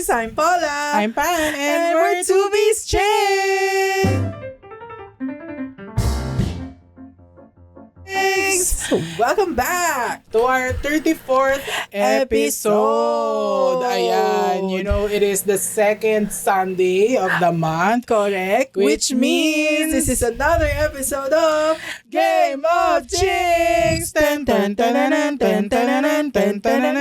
I'm Paula. I'm Pan, and we're Two Bees Chicks. Welcome back to our 34th episode. Ayan, you know, it is the second Sunday of the month. Correct. Which means this is another episode of Game of Chicks. Ten, ten, ten, ten, ten, ten, ten, ten, ten.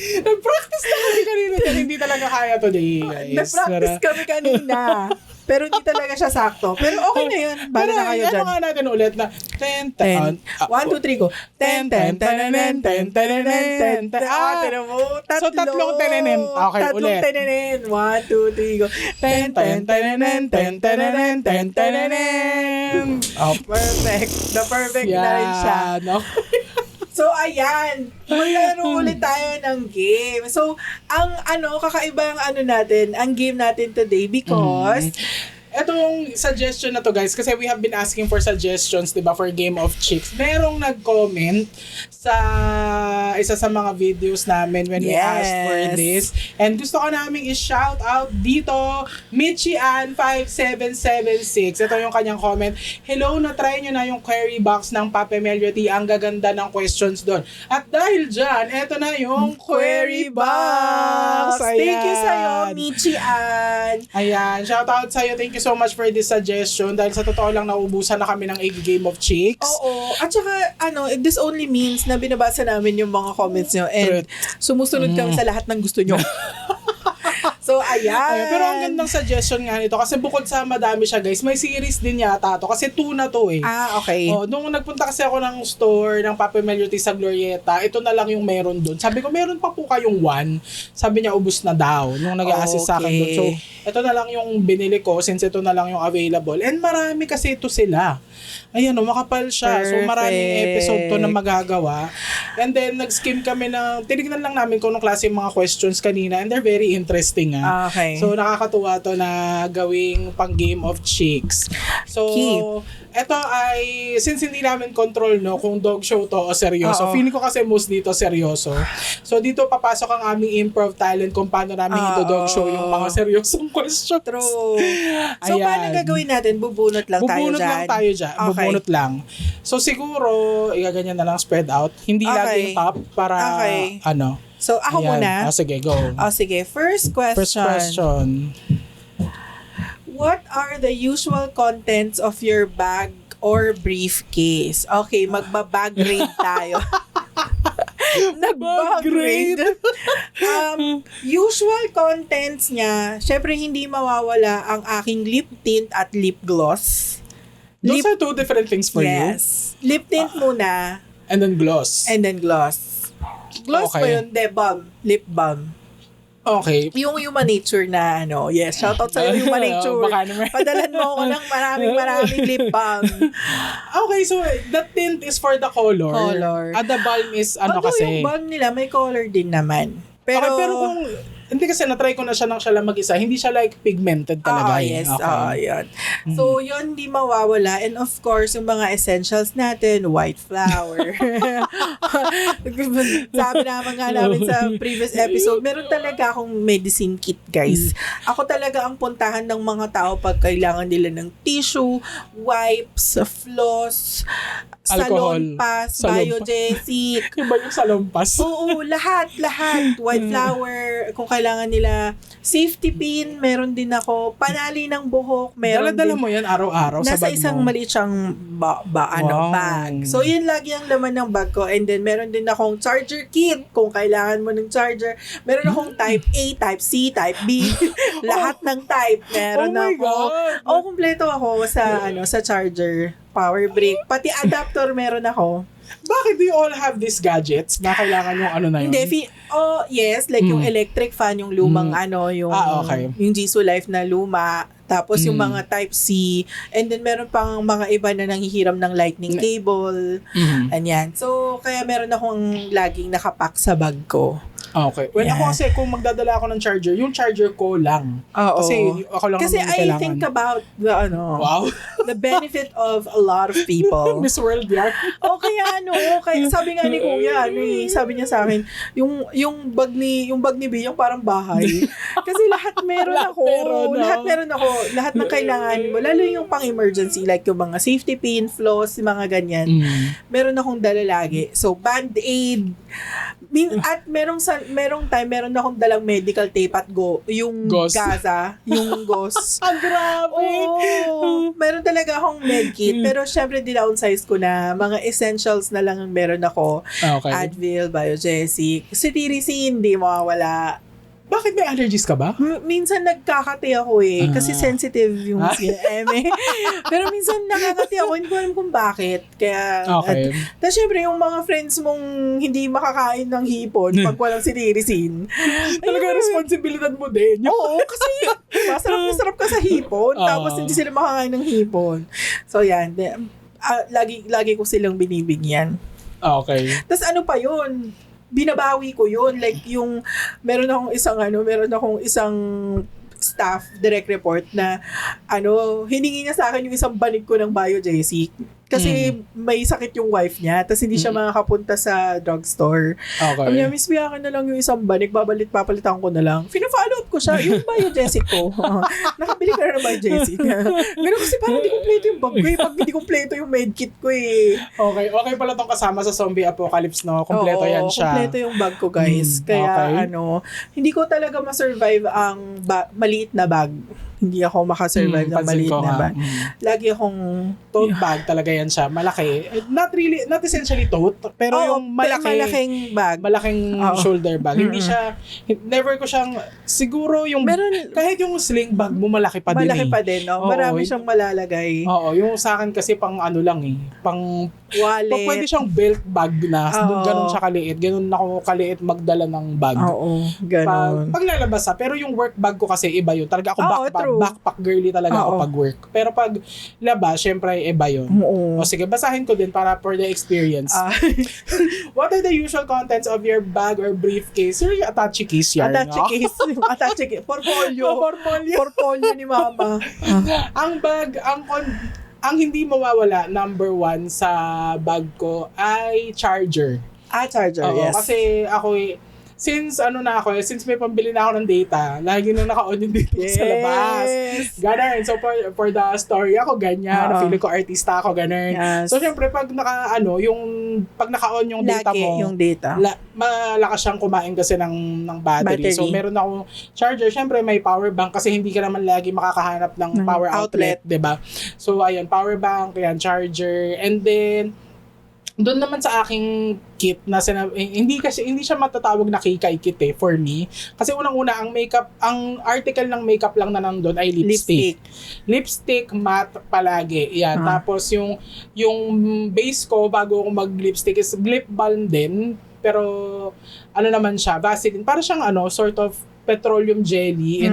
Nag-practice na kami kanina dahil hindi talaga kaya today, guys. Nag-practice kami kanina. Pero hindi talaga siya sakto. Pero okay na yun. Bala na kayo dyan. Ano nga natin ulit na 10, 10. 1, 2, 3, go. 10, 10, 10, 10, 10, 10, 10, 10. Tinan mo. Tatlo. So, tatlong tenenem. Okay, tatlong ulit. tenenem. 1, 2, 3, go. 10, 10, 10, 10, 10, 10, 10, 10. Oh, perfect. The perfect na rin siya. So, ayan. Maglaro ulit tayo ng game. So, ang kakaibang natin, ang game natin today because etong suggestion na to, guys, kasi we have been asking for suggestions, diba, for Game of Chicks. Merong nag-comment sa isa sa mga videos namin when we asked for this. And gusto ko naming i-shout out dito, Michian5776. Ito yung kanyang comment. Hello, na-try nyo na yung query box ng Papemelio Tea. Ang gaganda ng questions doon. At dahil dyan, eto na yung query box. Ayan. Thank you sa'yo, Michian. Ayan, shout out sa'yo. Thank you so much for this suggestion. Dahil sa totoo lang, nauubusan na kami ng Game of Chicks. Oo. At saka, this only means na binabasa namin yung mga comments nyo and sumusunod kami sa lahat ng gusto nyo. So, ayan. Pero ang gandang suggestion nga nito kasi bukod sa madami siya, guys, may series din yata to kasi 2 na to eh. Okay. Nung nagpunta kasi ako ng store ng Papemelio Tea sa Glorieta, ito na lang yung meron doon. Sabi ko, meron pa po kayong 1. Sabi niya, ubos na daw nung nag-a-assist sa akin doon. So, ito na lang yung binili ko since ito na lang yung available. And marami kasi ito sila. Ayan, makapal siya. Perfect. So, maraming episode to na magagawa. And then, nag-skim kami tinignan lang namin kung anong klase yung mga questions kanina and they're very interesting. Okay. So, nakakatuwa to na gawing pang Game of Chicks. So, ito ay, since hindi namin control kung dog show to o seryoso. Feeling ko kasi most dito seryoso. So, dito papasok ang aming improv talent kung paano namin ito dog show yung mga seryosong questions. True. So, paano gagawin natin? Bubunot lang tayo dyan? Bubunot lang tayo dyan. Okay. Bubunot lang. So, siguro, igaganyan na lang spread out. Hindi laging top para, So, ako muna. Sige, go. Sige. First question. What are the usual contents of your bag or briefcase? Okay, magba-bag grade tayo. Nag-bag grade. Usual contents niya, syempre hindi mawawala ang aking lip tint at lip gloss. Those are 2 different things for you? Yes. Lip tint muna. And then gloss. Gloss pa yun? Balm. Lip balm. Okay. Yung Human Nature na yes, shoutout sa'yo Human Nature. Padalan mo ako ng maraming lip balm. Okay, so the tint is for the color. At the balm is kasi? Yung balm nila may color din naman. Pero kung hindi kasi na-try ko na siya lang mag-isa. Hindi siya like pigmented talaga. Yes. Yan. So, yun hindi mawawala. And of course, yung mga essentials natin, white flour. Sabi naman nga namin sa previous episode, meron talaga akong medicine kit, guys. Ako talaga ang puntahan ng mga tao pag kailangan nila ng tissue, wipes, floss, salon pass, biogesic. Iba yung salon pass. Oo, lahat. White flour, kung kailangan nila safety pin, meron din ako. Panali ng buhok, meron Dala-dala din. mo yan araw-araw sa bag mo. Nasa isang maliit siyang bag. So, yun lagi ang laman ng bag ko. And then, meron din akong charger kit kung kailangan mo ng charger. Meron akong type A, type C, type B. Lahat ng type meron ako. Kumpleto ako sa charger. Power brick. Pati adapter meron ako. Bakit do you all have these gadgets na kailangan yung na yun? Hindi, yes, like yung electric fan, yung lumang yung Jisoo Life na luma, tapos yung mga type C, and then meron pang mga iba na nanghihiram ng lightning cable, anyan. So, kaya meron akong laging nakapack sa bag ko. Okay. Well, Yeah. ako kasi kung magdadala ako ng charger, yung charger ko lang. Oo. Kasi ako lang Kasi naman I kailangan. think about the Wow. the benefit of a lot of people. Miss World yan. Kaya sabi nga ni Kuya, sabi niya sa akin, yung bag ni B, yung parang bahay. Kasi lahat meron ako. Lahat ng kailangan mo, lalo yung pang-emergency, like yung mga safety pin, floss, mga ganyan. Meron akong dala lagi. So, Band-Aid, at merong time, meron akong dalang medical tape at yung Gauze. Gaza, yung gauze. Ang grabe! Oo. Meron talaga akong medkit. Pero syempre, dinownsize ko na. Mga essentials na lang ang meron ako. Okay. Advil, Biogesic. Si Tiricin, hindi mawawala. Bakit may allergies ka ba? Minsan nagkakati ako kasi sensitive yung skin. Pero minsan nakakati ako, hindi ko alam kung bakit. Kaya, Okay. Tapos syempre, yung mga friends mong hindi makakain ng hipon pag walang si Tiricin. Talaga responsibilidad mo din. Oo, kasi masarap ka sa hipon, tapos hindi sila makakain ng hipon. So yan, lagi ko silang binibigyan. Okay. Tapos ano pa yun? Binabawi ko yun. Like meron akong isang staff direct report na hiningi niya sa akin yung isang banig ko ng Biogesic. Kasi may sakit yung wife niya, tapos hindi siya makakapunta sa drugstore. Okay. Sabi niya, Miss, biyakan na lang yung isang banig, papalitan ko na lang. Fina-follow up ko siya, yung Biogesic ko. Nakabili ka na ng Biogesic. Ganun kasi parang hindi kompleto yung bag ko pag hindi kompleto yung medkit ko Okay. Okay pala tong kasama sa zombie apocalypse, no? Kompleto yan siya. Kompleto yung bag ko, guys. Kaya hindi ko talaga ma-survive ang maliit na bag. Hindi ako makasurvive ng maliit na bag. Lagi akong tote bag talaga yan siya. Malaki. Not essentially tote, pero yung malaking bag. Malaking shoulder bag. Hindi siya, never ko siyang, siguro yung, kahit yung sling bag mo malaki pa din. Malaki pa din, no? Marami siyang malalagay. Oo, yung sa akin kasi pang pang wallet. Pwede siyang belt bag na. Ganun siya kaliit. Ganun ako kaliit magdala ng bag. Oo, ganun. Pag lalabas pero yung work bag ko kasi iba yun. Talaga ako backpack girly talaga ako pag work. Pero pag labas, syempre iba yun. O sige, basahin ko din para for the experience. What are the usual contents of your bag or briefcase? Or yung attache case yan? Attache case. Portfolio ni mama. Ang bag, ang hindi mawawala, number 1 sa bag ko ay charger. Charger, yes. Kasi ako since may pambili na ako ng data, lagi na naka-on yung data sa labas. Ganun. So, for the story ako, ganyan. Feeling ko artista ako, ganun. Yes. So, syempre, pag pag naka-on yung data mo, yung data. malakas siyang kumain kasi ng battery. So, meron akong charger. Syempre, may power bank kasi hindi ka naman lagi makakahanap ng power outlet, diba? So, ayun, power bank, yan, charger. And then, doon naman sa aking kit na hindi siya matatawag na kikay kit for me. Kasi unang-una ang article ng makeup lang na nandoon ay lipstick. Lipstick matte palagi. Yan. Tapos yung base ko bago ako mag-lipstick is lip balm din. Pero naman siya, Vaseline. Para siyang sort of petroleum jelly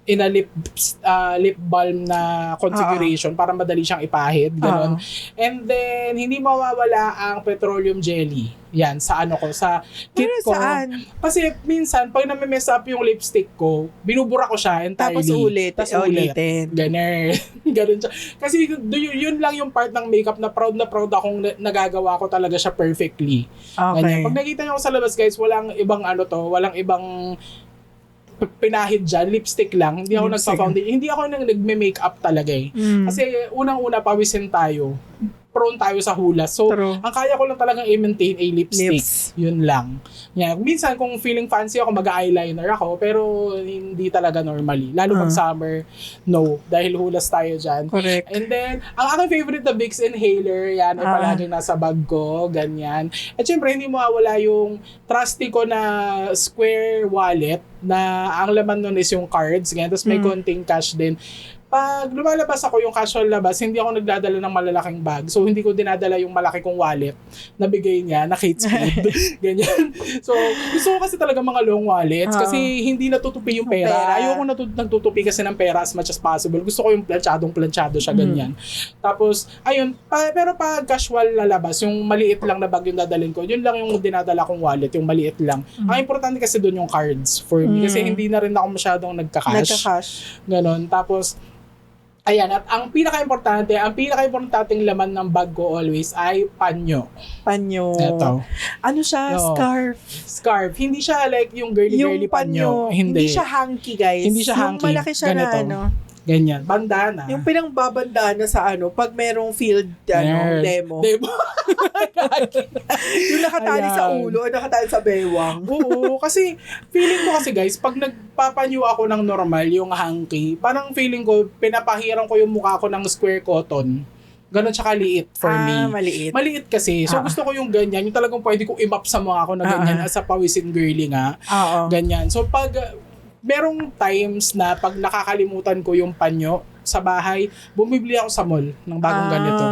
in a lip balm na configuration para madali siyang ipahid, gano'n. And then, hindi mawawala ang petroleum jelly. Yan, sa sa kit ko. Saan? Kasi minsan, pag na-mess up yung lipstick ko, binubura ko siya entirely. Tapos ulitin. Ganun siya. Kasi yun lang yung part ng makeup na proud akong nagagawa ko talaga siya perfectly. Okay. Ganyan. Pag nakita niyo ako sa labas, guys, walang ibang walang ibang pinahid dyan, lipstick lang. Hindi ako nagpa-foundation. Hindi ako nagme-makeup talaga Kasi unang-una, pawisin tayo. Prone tayo sa hulas. So, ang kaya ko lang talagang i-maintain ay lipstick. Yun lang. Yeah. Minsan, kung feeling fancy ako, mag-eyeliner ako. Pero, hindi talaga normally. Lalo pag summer, no. Dahil hulas tayo dyan. Correct. And then, ang aking favorite na Vicks inhaler, yan, ay palaging nasa bag ko. Ganyan. At syempre, hindi mawawala yung trusty ko na square wallet na ang laman nun is yung cards. Ganyan. Tapos may konting cash din. Pag lumalabas ako yung casual labas, hindi ako nagdadala ng malalaking bag. So, hindi ko dinadala yung malaki kong wallet na bigay niya, na Kate Spade. Ganyan. So, gusto ko kasi talaga mga long wallets kasi hindi natutupi yung pera. Ayoko nagtutupi kasi ng pera as much as possible. Gusto ko yung planchadong-planchado siya, ganyan. Tapos, ayun, pero pag casual lalabas, yung maliit lang na bag yung dadalhin ko, yun lang yung dinadala kong wallet, yung maliit lang. Ang importante kasi doon yung cards for me kasi hindi na rin ako masyadong nagka-cash. Ganon. Tapos, ayan, at ang pinaka-importanteng laman ng bag ko always ay panyo. Ito. Ano siya? Scarf. Scarf. Hindi siya like yung girly-girly panyo. Hindi siya hanky, guys. Hindi siya hanky. Yung malaki siya ganito. na ano. Ganyan. Bandana. Yung pinangbabandana sa ano, pag merong field demo. Yung nakatali sa ulo o nakatali sa bewang. Oo, kasi feeling ko kasi guys, pag nagpapanyo ako ng normal, yung hanky, parang feeling ko, pinapahiran ko yung mukha ko ng square cotton. Ganon siya kaliit for me. Maliit. Maliit kasi. So gusto ko yung ganyan, yung talagang pwede kong i-map sa mukha ko na ganyan as a pawisin girly nga. Ganyan. So pag merong times na pag nakakalimutan ko yung panyo sa bahay, bumibili ako sa mall ng bagong ganito.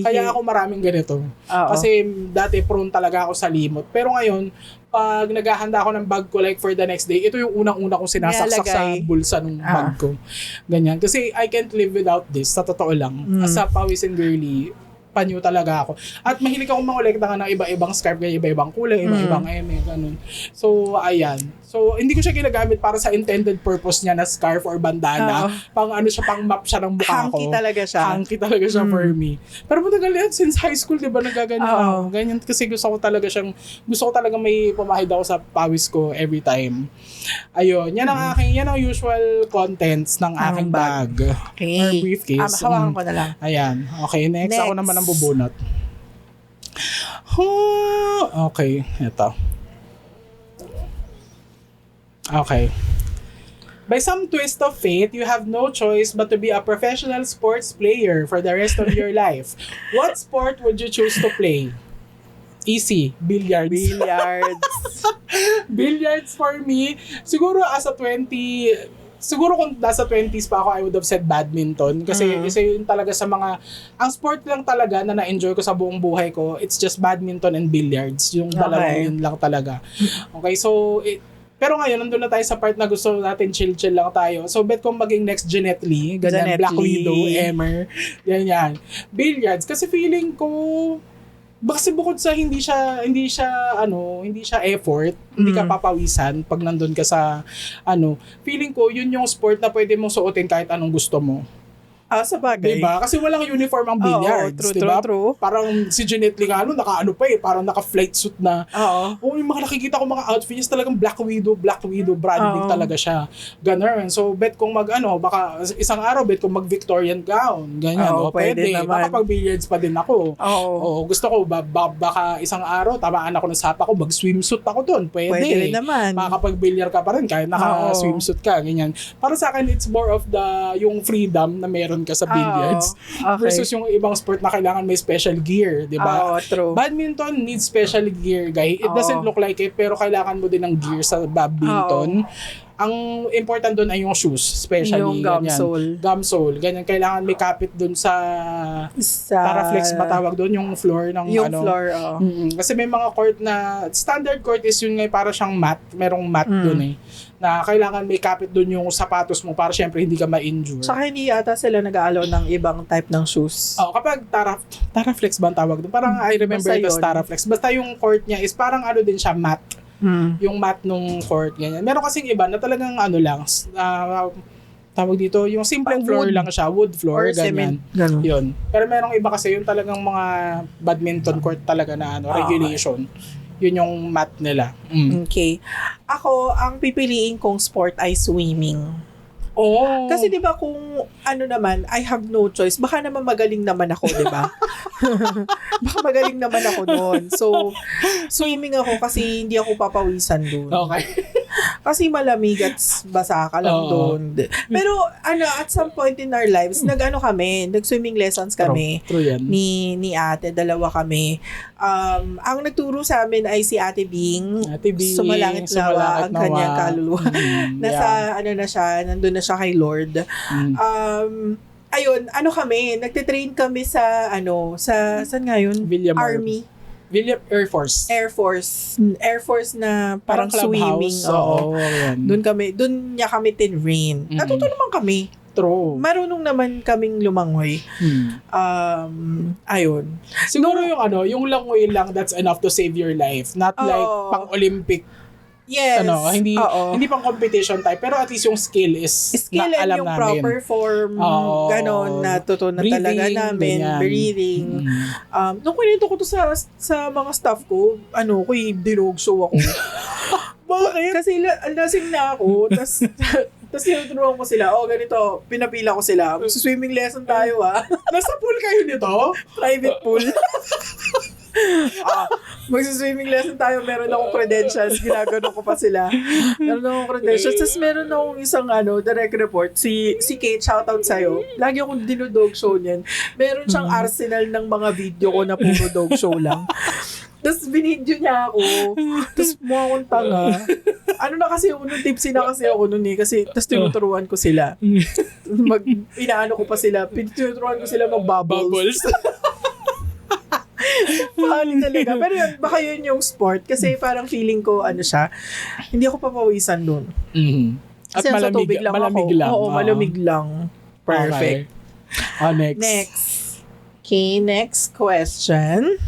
Kaya ako maraming ganito. Kasi dati prone talaga ako sa limot. Pero ngayon, pag naghahanda ako ng bag ko like for the next day, ito yung unang-una kong sinasaksak sa bulsa ng bag ko. Ganyan. Kasi I can't live without this. Sa totoo lang. As a pawisin girly, panyo talaga ako. At mahilig akong mangolekta nga ng iba-ibang scarf, iba-ibang kulay, iba-ibang eme, ganun. So, ayan. So, hindi ko siya ginagamit para sa intended purpose niya na scarf or bandana. Pang ano siya, pang map siya ng mukha ko. Hanky talaga siya for me. Pero matagal yan, since high school, di ba, nagaganyan ako. Ganyan kasi gusto ko talaga may pamahid ako sa pawis ko every time. Ayun, yan ang usual contents ng aking bag. Okay. Or briefcase. Hawakan ko na lang. Ayan. Okay, next. Ako naman ang bubunot. Okay, ito. Okay. By some twist of fate, you have no choice but to be a professional sports player for the rest of your life. What sport would you choose to play? Easy. Billiards. Billiards for me. Siguro kung nasa 20s pa ako, I would have said badminton. Kasi isa yun talaga sa mga, ang sport lang talaga na na-enjoy ko sa buong buhay ko, it's just badminton and billiards. Yung dalawang yun lang talaga. Okay, so, pero ngayon, nandun na tayo sa part na gusto natin chill-chill lang tayo. So, bet kong maging next Jeanette Lee, ganyan, Black Widow, Emmer, ganyan. Billiards, kasi feeling ko, kasi bukod sa hindi siya effort, hindi ka papawisan pag nandun ka sa feeling ko yun yung sport na pwede mong suotin kahit anong gusto mo. Sa bagay. Diba? Kasi walang uniform ang billiards. True. Parang si Jeanette Lee naka-ano pa parang naka-flight suit na. Yung mga nakikita ko mga outfits, talagang Black Widow branding talaga siya. Ganun. So, bet kong baka isang araw, bet kong mag-Victorian gown. Ganyan. Pwede. Baka pag-billiards pa din ako. Gusto ko, baka isang araw, tamaan ako ng sapa ko, mag-swimsuit ako doon. Pwede rin naman. Makakapag-billiard ka pa rin kahit naka-swimsuit ka. Ganyan. Para sa akin, it's more of yung freedom na meron ka sa billiards versus yung ibang sport na kailangan may special gear, di ba? True. Badminton needs special gear, guys. It doesn't look like it, pero kailangan mo din ng gear sa badminton. Ang important doon ay yung shoes, especially yung gum sole. Ganyan, kailangan may kapit doon sa Taraflex ba tawag doon, yung floor ng floor, kasi may mga court na standard court is yun nga para siyang mat, merong mat doon na kailangan may kapit doon yung sapatos mo para syempre hindi ka ma-injure. Saka hindi ata sila nag-aalaw ng ibang type ng shoes. Kapag Taraflex ba ang tawag doon? Parang I remember it as Taraflex. Basta yung court niya is parang din siya mat. Yung mat nung court, ganyan. Meron kasing iba na talagang tawag dito, yung simpleng floor lang siya, wood floor, ganyan. Yun. Pero merong iba kasi yung talagang mga badminton court talaga na regulation. Yun yung mat nila. Okay. Ako, ang pipiliin kong sport ay swimming. Kasi 'di ba kung naman, I have no choice. Baka naman magaling naman ako, 'di ba? Baka magaling naman ako doon. So, swimming ako kasi hindi ako papawisan doon. Okay. Kasi malamig at basa ka lang doon. Pero at some point in our lives, nag-swimming lessons kami. True yan. Ni ate, dalawa kami. Ang nagturo sa amin ay si Ate Bing. Sumalangit nawa ang kanyang kaluluwa. Nasa, na siya, nandun na siya kay Lord. Ayun, nagtitrain kami sa, saan nga yun? Army. Air Force. Air Force na parang swimming. Oo. Doon niya kami tinrain. Natuto naman kami. True. Marunong naman kaming lumangoy. Ayun. Siguro yung langoy lang, that's enough to save your life. Not like pang-Olympic. Yes. Hindi pang competition type, pero at least yung skill is and alam yung namin. proper form, ganon, natutunan talaga namin. Ganyan. Breathing. Nung kwento ko to sa mga staff ko, dinog show ako. Bakit? Kasi lasing na ako, tapos tinuturuan ko sila, ganito, pinapila ko sila, swimming lesson tayo Nasa pool kayo nito? Private pool. Magsa-swimming lesson tayo, meron akong credentials, ginagano ko pa sila. Meron akong credentials, tapos meron akong isang direct report, si Kate, shoutout sa'yo. Lagi akong dinodog show niyan. Meron siyang arsenal ng mga video ko na puro dog show lang. Tapos binidyo niya ako, tapos mukha akong tanga. Kasi nung tipsy na kasi ako nun kasi tapos tinuturuan ko sila. Inaano ko pa sila, tinuturuan ko sila mag-bubbles. Funny talaga. Pero yun, baka yun yung sport. Kasi parang feeling ko, hindi ako papawisan dun. At kasi sa tubig lang malamig ako. lang. Oo, malamig lang. Perfect. Okay. Next. Okay, next question.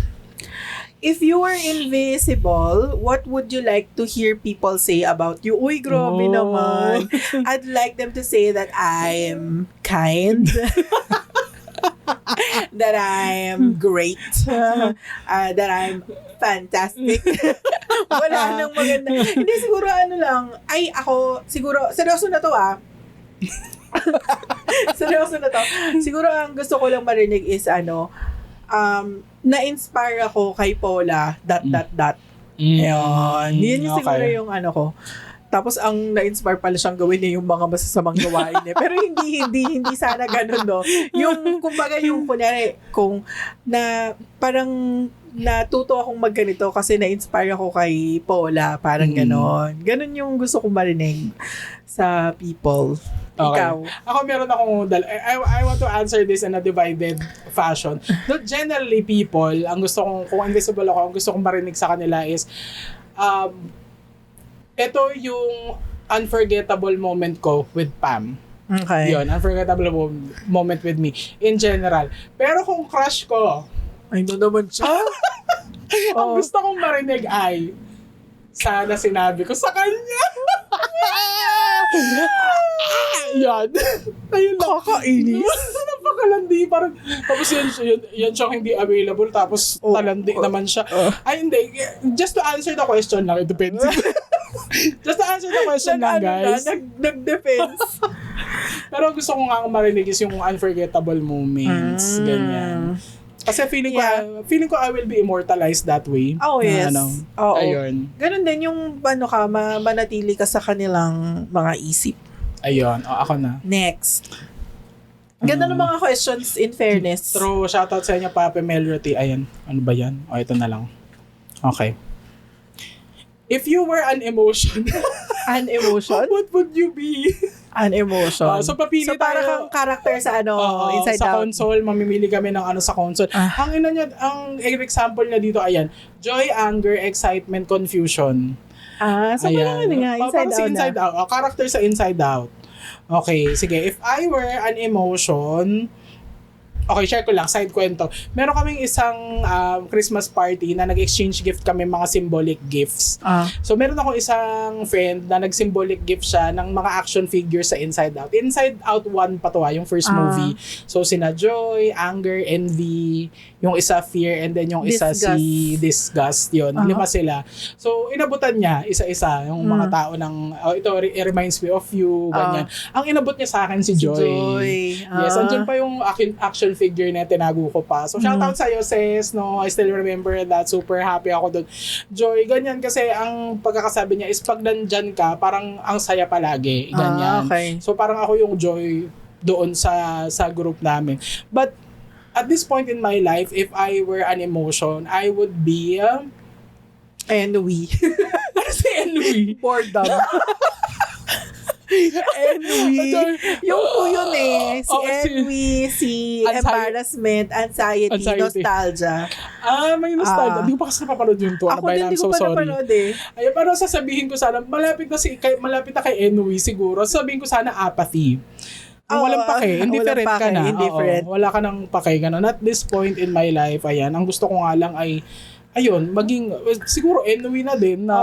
If you were invisible, what would you like to hear people say about you? Uy, grabe naman. I'd like them to say that I'm kind. That I'm great. That I'm fantastic. Wala nang maganda. Hindi, siguro seryoso na to seryoso na to. Siguro ang gusto ko lang marinig is na-inspire ako kay Paula, ... Ayun. Yun yung siguro yung ko. Tapos ang na-inspire pala siyang gawin niya yung mga masasamang gawain niya. Pero hindi sana ganun, no. Yung, kumbaga yung kunyari, kung parang natuto akong magganito kasi na-inspire ako kay Paula, parang ganon. Ganon yung gusto kong marinig sa people. Okay. Ikaw? Ako meron akong I want to answer this in a divided fashion. Not generally people, ang gusto kong, kung invisible ako, ang gusto kong marinig sa kanila is, ito yung unforgettable moment ko with Pam. Okay. Yun, unforgettable moment with me in general. Pero kung crush ko, ay, doon naman siya. ang gusto kong marinig ay, sana sinabi ko sa kanya. Yan. Ayun lang. Kakainis. Napakalandi. Parang, tapos yan siyang hindi available. Tapos talandi naman siya. Ay, hindi. Just to answer the question lang. It depends. Just to answer the question lang, guys. Nag-defense. Pero gusto ko nga marinig is yung unforgettable moments. Ganyan. Kasi feeling ko I will be immortalized that way. Oh, yes. Oo. Ayun. Ganun din yung manatili ka sa kanilang mga isip. Ayun. Ako na. Next. Ganda ng mga questions in fairness. True. Shoutout sa inyo, Pape Melroti. Ayan. Ano ba yan? Ito na lang. Okay. If you were an emotion, what would you be? An emotion. So papili tayo. Para kang character sa Inside sa Out. console, mamimili kami ng sa console. Ang example niya dito, ayan. Joy, anger, excitement, confusion. So parang nga, Inside Out Inside Out. Character sa Inside Out. Okay, sige. If I were an emotion, okay, share ko lang, side kwento. Meron kaming isang Christmas party na nag-exchange gift kami, mga symbolic gifts. So, meron ako isang friend na nag-symbolic gift siya ng mga action figures sa Inside Out. Inside Out 1 pa to, yung first movie. So, sina Joy, Anger, Envy, yung isa Fear, and then yung isa si Disgust. Yun, 5 sila. So, inabutan niya, isa-isa, yung mga tao ng, it reminds me of you, ganyan. Ang inabot niya sa akin si Joy. Joy. Yes, andyan pa yung action figure na tinago ko pa. So, shoutout sa'yo, sis, no? I still remember that. Super happy ako doon. Joy, ganyan kasi ang pagkakasabi niya is pag nandyan ka, parang ang saya palagi. Ganyan. Okay. So, parang ako yung Joy doon sa group namin. But, at this point in my life, if I were an emotion, I would be... Ennui. Ano si Ennui? Boredom. Ennui. Yung po yun eh. Si ennui, si embarrassment, anxiety, nostalgia. May nostalgia. Hindi ko pa kasi napapanood yun to. Ako din, hindi ko pa napanood eh. Ay, pero sasabihin ko sana, malapit na kay ennui siguro. Sasabihin ko sana apathy. Kung walang pake, indifferent ka na. Indifferent. Wala ka nang pake, gano'n. At this point in my life, ayan, ang gusto ko nga lang ay, ayun, maging, siguro ennui na din na,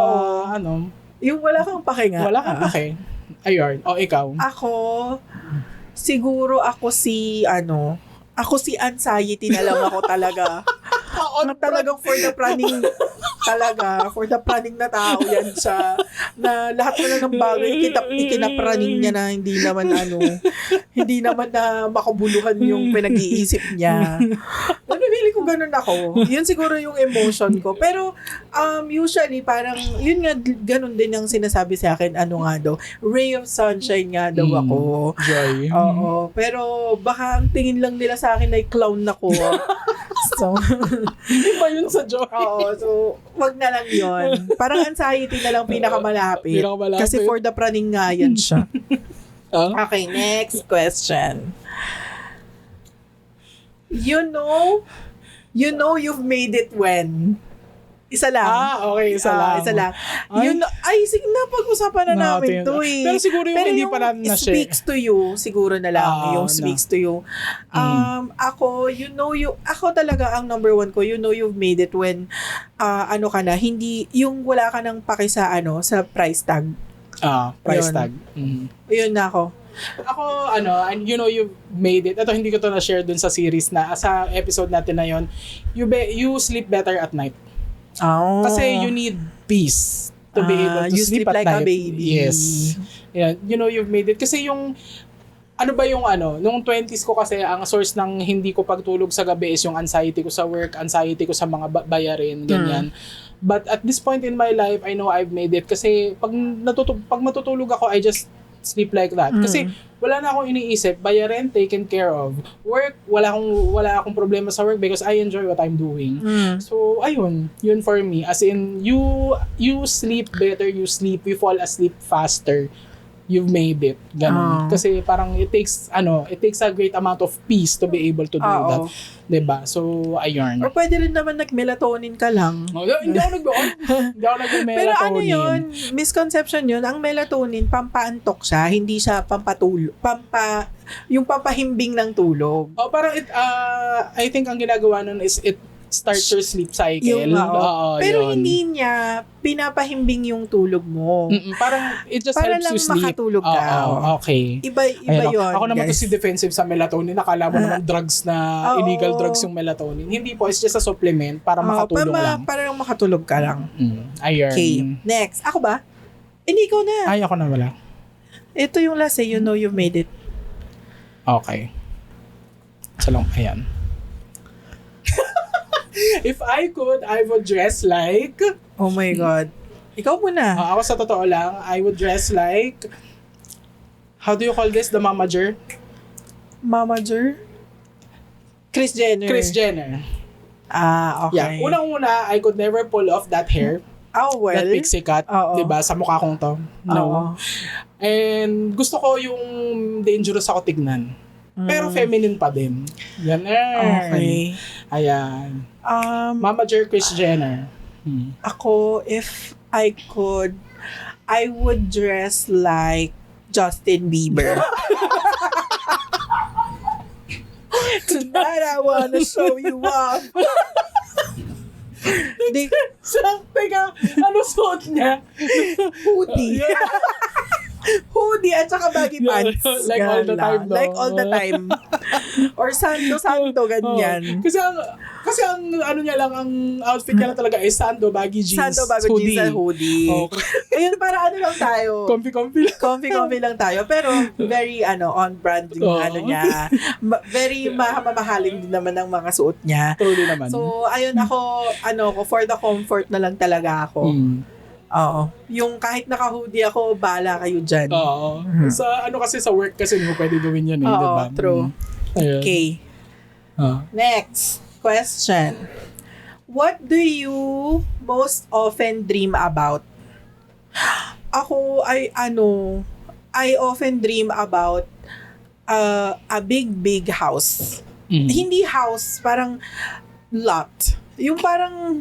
yung wala kang pake nga. Wala kang pake. Ayun. O, ikaw? Ako, siguro ako si anxiety na lang ako talaga. Talagang for the planning na tao yan siya, na lahat na lang ng bagay ikinapraning niya na hindi naman na makabuluhan yung pinag-iisip niya. Feeling ko ganun ako. Yun siguro yung emotion ko. Pero, usually, parang, yun nga, ganun din ang sinasabi sa akin, ray of sunshine nga daw ako. Joy. Oo. Pero, baka ang tingin lang nila sa akin ay clown ako. So, iba yun sa Joy. Oo. So, wag na lang yun. Parang anxiety na lang pinakamalapit. Kasi for the praning nga yan siya. Okay, next question. You know you've made it when? Isa lang. Okay, isa lang. Sige na, pag-usapan na namin to eh. Pero siguro yung hindi pa natin na-share. Speaks to you, siguro na lang. Yung speaks to you. Ako, ako talaga ang number one ko, you've made it when, yung wala ka nang paki sa price tag. Price tag. Yun na ako. Ako, you've made it. Ito, hindi ko to na-share dun sa series sa episode natin na yun. You sleep better at night. Oh. Kasi you need peace to be able to sleep at like night. A baby. Yes. Yeah, you've made it. Kasi nung 20s ko kasi, ang source ng hindi ko pagtulog sa gabi is yung anxiety ko sa work, anxiety ko sa mga bayarin, ganyan. But at this point in my life, I know I've made it. Kasi pag matutulog ako, I just sleep like that. Kasi wala na akong iniisip, bayarin taken care of. Work, wala akong problema sa work because I enjoy what I'm doing. So ayun, yun for me. As in you sleep better, you fall asleep faster. You've made it. Ganun. Kasi parang it takes a great amount of peace to be able to do that. 'Di ba? So ayun. Or pwede rin naman nag-melatonin ka lang. Hindi ako nag-melatonin. Pero yun, misconception yun, ang melatonin pampaantok siya, hindi siya yung pampahimbing ng tulog. Parang I think ang ginagawa nun is it starts your sleep cycle. Pero hindi niya pinapahimbing yung tulog mo. Parang it just para helps you sleep. Para lang makatulog ka. Okay. Iba yun. Ako naman guys. kasi defensive sa melatonin. Nakala mo naman drugs na illegal drugs yung melatonin. Hindi po. It's just a supplement para makatulog lang. Para lang makatulog ka lang. Ayun. Okay. Next. Ako ba? Hindi, ikaw na. Ako na wala. Ito yung last you know you've made it. Okay. Ayan. If I could, I would dress like... Oh my God. Ikaw muna. Ako sa totoo lang, I would dress like... How do you call this? The momager? Momager? Kris Jenner. Okay. Yeah. Unang-una, I could never pull off that hair. Well. That pixie cut. Diba? Sa mukha kong to. No. And gusto ko yung dangerous ako tignan. Pero feminine pa din. Ganun. Okay. Ayan. Momager Kris Jenner. Ako, if I could, I would dress like Justin Bieber. Tonight I wanna show you off. Teka, ano suot niya? Hoodie. Hoodie at saka baggy pants. Like all the time, no? Like all the time. Or sando, ganyan. Kasi ang ano niya lang, ang outfit niya lang talaga is sando, baggy jeans, Sando, baggy jeans at hoodie. Ayun, para ano lang tayo. Comfy lang. Comfy lang tayo. Pero very on brand yung ano niya. Very mamahaling din naman ang mga suot niya. Truly naman. So, ayun ako for the comfort na lang talaga ako. Oo. Yung kahit naka-hoodie ako, bahala kayo dyan. Oo. Sa sa work kasi mo pwede gawin yan eh, Oo, diba? true. Ayun. Okay. Next question. What do you most often dream about? Ako I often dream about a big house. Hindi house, parang lot. Yung parang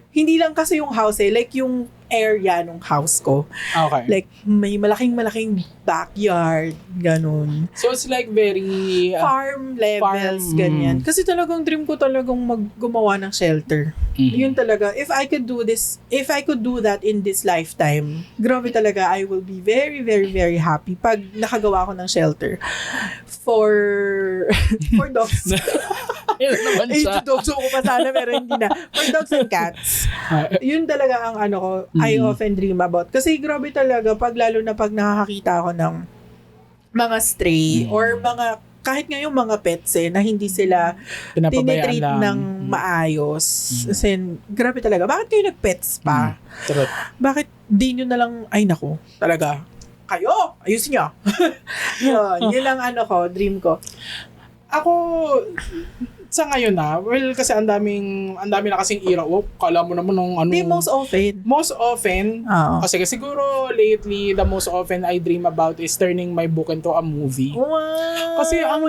hindi lang kasi yung house like yung area ng house ko. Okay. Like may malaking backyard, ganun. So it's like very Farm levels, ganyan. Kasi talagang dream ko talagang gumawa ng shelter. Yun talaga. If I could do that in this lifetime, grabe talaga, I will be very, very, very happy pag nakagawa ko ng shelter for dogs. Yun naman siya. Dogs ko pa sana pero hindi na. For dogs and cats. Yun talaga ang ko, I often dream about. Kasi grabe talaga lalo na pag nakakita ako ng mga stray or mga kahit nga yung mga pets na hindi sila tinitreat ng maayos. Kasi grabe talaga. Bakit kayo nag-pets pa? Bakit di nyo na lang, ay nako, talaga. Kayo, ayusin nyo. Yun lang dream ko. Ako, sa ngayon kasi ang dami na kasing era. Kala mo naman ng Di most often. Kasi siguro lately, the most often I dream about is turning my book into a movie. Wow! Kasi ang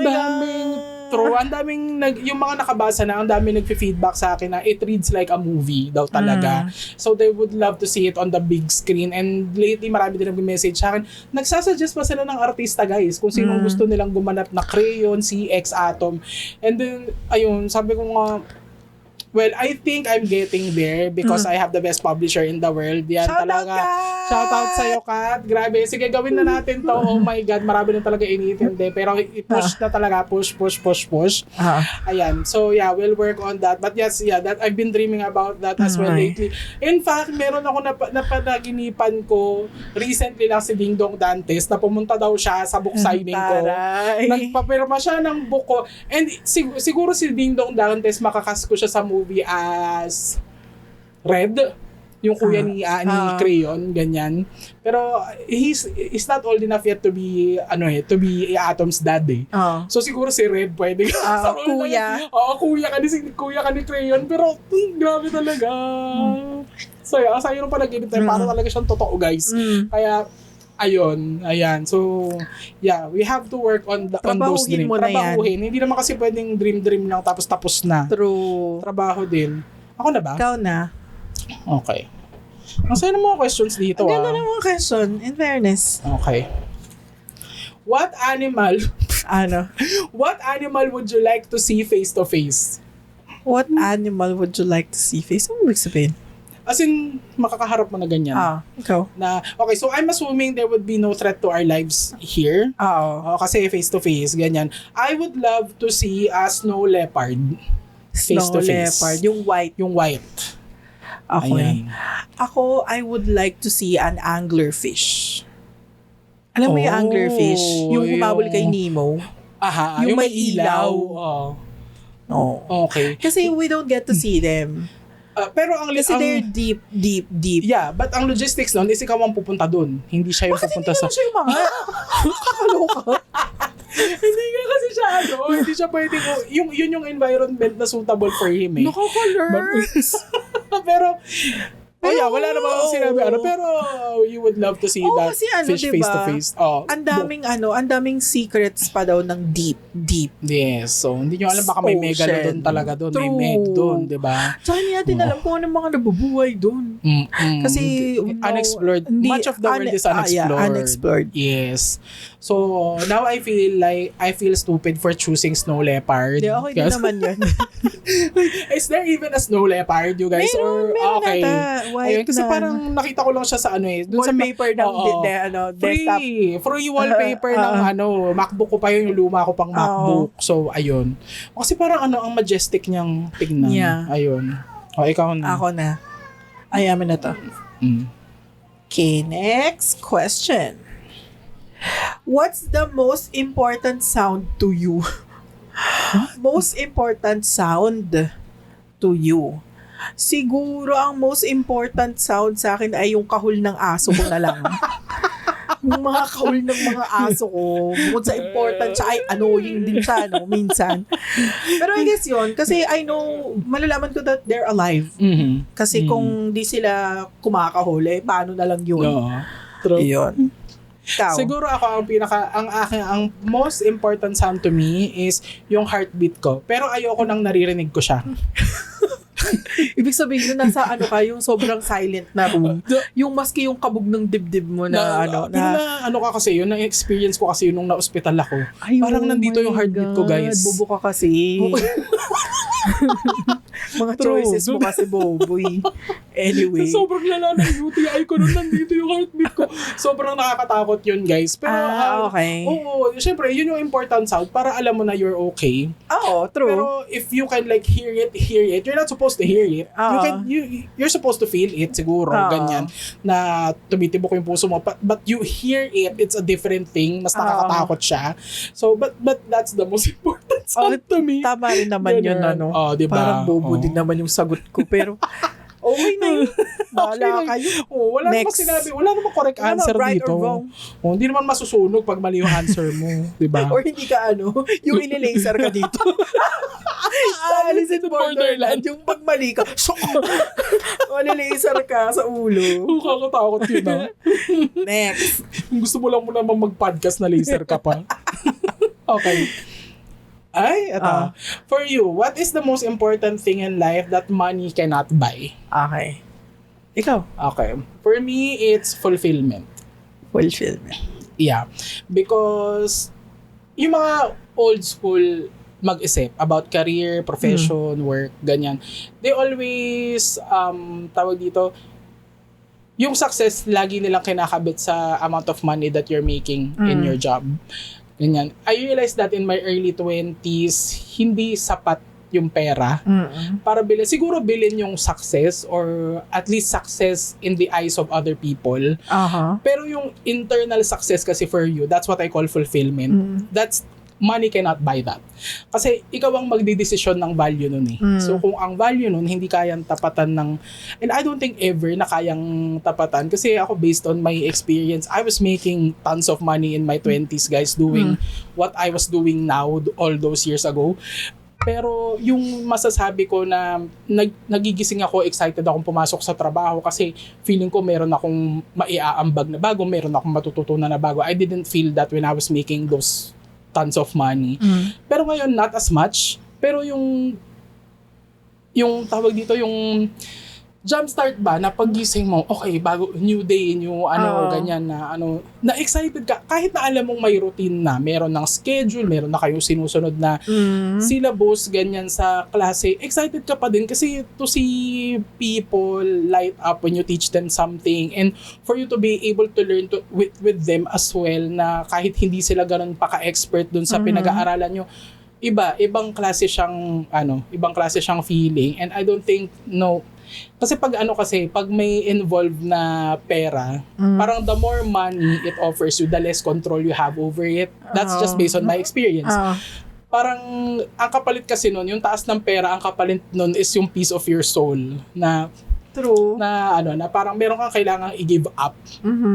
daming yung mga nakabasa na, ang daming nagfe-feedback sa akin na it reads like a movie daw talaga. So they would love to see it on the big screen. And lately, marami din nag-message sa akin. Nagsasuggest pa sila ng artista, guys, kung sinong gusto nilang gumanap na Crayon, CX, Atom. And then, ayun, sabi ko nga, well, I think I'm getting there because I have the best publisher in the world. Yan talaga. Shout out sa'yo, Kat. Grabe. Sige, gawin na natin to. Oh my God, marami na talaga inintindi. Pero i-push na talaga. Push. Ayan. So, yeah, we'll work on that. But yes, that I've been dreaming about that as well lately. In fact, meron ako napanaginipan ko recently lang si Ding Dong Dantes na pumunta daw siya sa book signing ko. Nagpapirma siya ng book ko. And siguro si Ding Dong Dantes makakas ko siya sa movie as Red, yung kuya ni Crayon, ganyan. Pero he's not old enough yet to be Atom's dad eh. So siguro si Red pwede kuya. Kuya ka ni Crayon, pero grabe talaga. So sayang pa nag-edit tayo, para talaga siyang totoo, guys. Kaya ayan. So, yeah, we have to work on those dreams. Trabahuhin. Hindi naman kasi pwedeng dream lang tapos na. True. Trabaho din. Ako na ba? Ikaw na. Okay. Ang saya ng mga questions dito. Ang ganda ng mga question, in fairness. Okay. What animal would you like to see face to face? What animal would you like to see face? Ano ibig sabihin? As in, makakaharap mo na ganyan. Ikaw. Okay, so I'm assuming there would be no threat to our lives here. Kasi face-to-face, ganyan. I would love to see a snow leopard. Face-to-face. Leopard. Yung white. Ako, I would like to see an anglerfish. Alam mo yung anglerfish? Yung humabol kay Nemo? Yung may ilaw. Okay. Kasi we don't get to see them. Pero kasi they're deep. Yeah, but ang logistics nun is ikaw ang pupunta dun. Hindi siya yung pupunta sa... Bakit hindi naman siya yung mga? Kakaloka. Hindi nga kasi siya hindi siya pwedeng... Yun yung environment na suitable for him eh. Nakaka-lurks. Pero wala naman akong sinabi pero you would love to see that fish diba? Face to face. Ang daming secrets pa daw ng deep. Yes. So, hindi nyo alam baka may megalodon talaga doon. May meg doon, di ba? Tsaka hindi natin alam kung anong mga nabubuhay doon. Kasi unexplored. Much of the world is unexplored. Unexplored. Yes. So, now I feel stupid for choosing snow leopard. Di, okay din naman yun. Is there even a snow leopard, you guys? Meron okay. nata. White Ayun, kasi na. parang nakita ko lang siya sa dun sa Wallpaper ng desktop. Free wallpaper ng MacBook ko pa yun, yung luma ko pang MacBook. So, ayun. Kasi parang ang majestic niyang tignan. Yeah. Ayun. O, ikaw na. Ako na. Ayamin na to. Okay, next question. What's the most important sound to you? Most important sound to you? Siguro ang most important sound sa akin ay yung kahul ng aso ko na lang. Yung mga kahul ng mga aso ko, bukod sa important siya, ay annoying din siya, minsan. Pero I guess yun, kasi I know, malalaman ko that they're alive. Kasi kung di sila kumakahuli, paano na lang yun? No. True. Yun. Ikaw. Siguro ako ang most important sound to me is yung heartbeat ko. Pero ayoko nang naririnig ko siya. Ibig sabihin na nasa yung sobrang silent na room. Yung maski yung kabog ng dibdib mo na ka kasi yun, na-experience ko kasi yun nung na-hospital ako. Ay, parang nandito yung heartbeat ko, guys. Bubo ka kasi. Mga choices mo kasi, Boboy. Anyway. Sobrang lala ng UTI ko nung nandito yung heartbeat ko. Sobrang nakakatakot yun, guys. Pero, okay. Oo, syempre, yun yung important sound para alam mo na you're okay. Oo, true. Pero if you can hear it, you're not supposed to hear it. You're supposed to feel it, siguro, ganyan. Na tumitibok yung puso mo. But you hear it, it's a different thing. Mas nakakatakot siya. So, but that's the most important sound to me. Tama rin naman yun, diba? Parang bobo din naman yung sagot ko. Pero, okay na yun. Bahala kayo. Wala namang sinabi. Wala namang correct answer right dito. Or wrong. Hindi naman masusunog pag mali yung answer mo. Diba? Or hindi ka yung inilaser ka dito. Alice in Borderland. Yung pag mali ka, malilaser ka sa ulo. Kakatakot yun Next. Gusto mo lang namang mag-podcast na laser ka pa. Okay. Ito. For you, what is the most important thing in life that money cannot buy? Okay. Ikaw? Okay. For me, it's fulfillment. Fulfillment. Yeah. Because yung mga old school mag-isip about career, profession, work, ganyan, they always, tawag dito, yung success, lagi nilang kinakabit sa amount of money that you're making in your job. Ganyan. I realized that in my early 20s, hindi sapat yung pera para siguro bilhin yung success or at least success in the eyes of other people. Pero yung internal success kasi for you, that's what I call fulfillment. That's money cannot buy that. Kasi ikaw ang magdidesisyon ng value nun eh. So kung ang value nun hindi kayang tapatan ng, and I don't think ever na kayang tapatan kasi ako based on my experience, I was making tons of money in my 20s guys doing what I was doing now all those years ago. Pero yung masasabi ko na nagigising ako, excited akong pumasok sa trabaho kasi feeling ko meron akong maiaambag na bago, meron akong matututunan na bago. I didn't feel that when I was making those tons of money. Pero ngayon, not as much. Pero yung tawag dito, yung jumpstart ba na paggising mo, okay, bago, new day, new ganyan na excited ka. Kahit na alam mong may routine na, meron ng schedule, meron na kayong sinusunod na syllabus, ganyan sa klase, excited ka pa din kasi to see people light up when you teach them something and for you to be able to learn with them as well na kahit hindi sila ganun paka-expert dun sa pinag-aaralan nyo, ibang klase siyang feeling and I don't think, kasi pag may involved na pera, parang the more money it offers you, the less control you have over it. That's just based on my experience. Parang ang kapalit kasi nun, yung taas ng pera, ang kapalit nun is yung piece of your soul na true na parang meron kang kailangang i-give up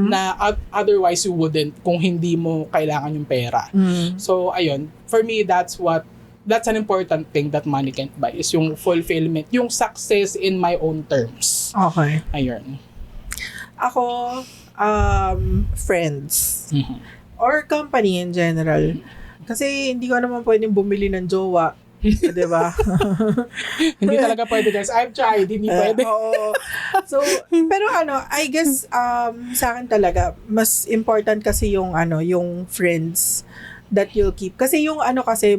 na otherwise you wouldn't kung hindi mo kailangan yung pera. So ayun, for me that's an important thing that money can't buy is yung fulfillment, yung success in my own terms. Okay. Ayun. Ako, friends. Or company in general. Kasi hindi ko naman pwedeng bumili ng jowa Di ba? Hindi talaga pwede guys. I've tried, hindi pwede. Oo. So, pero I guess sa akin talaga mas important kasi yung yung friends that you'll keep. Kasi yung kasi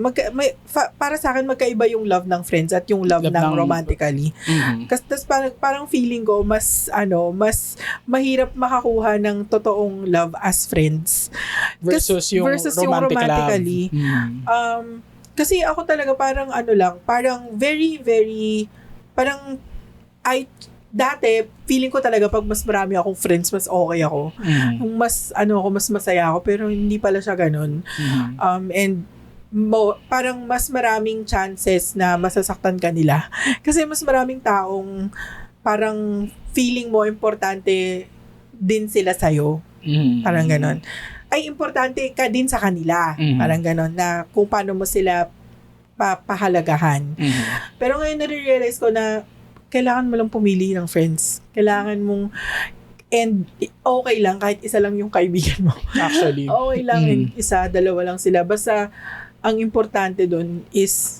para sa akin magkaiba yung love ng friends at yung love ng romantically. Kasi parang feeling ko mas mas mahirap makakuha ng totoong love as friends Versus yung romantically. Kasi ako talaga parang parang very very parang dati, feeling ko talaga pag mas marami akong friends, mas okay ako. Mas, mas masaya ako. Pero hindi pala siya ganun. And parang mas maraming chances na masasaktan ka nila. Kasi mas maraming taong parang feeling mo importante din sila sa'yo. Parang ganun. Ay, importante ka din sa kanila. Parang ganun. Na kung paano mo sila pahalagahan. Pero ngayon nare-realize ko na kailangan mo lang pumili ng friends. Kailangan mong and okay lang kahit isa lang yung kaibigan mo. Actually. Okay lang isa, dalawa lang sila. Basta ang importante doon is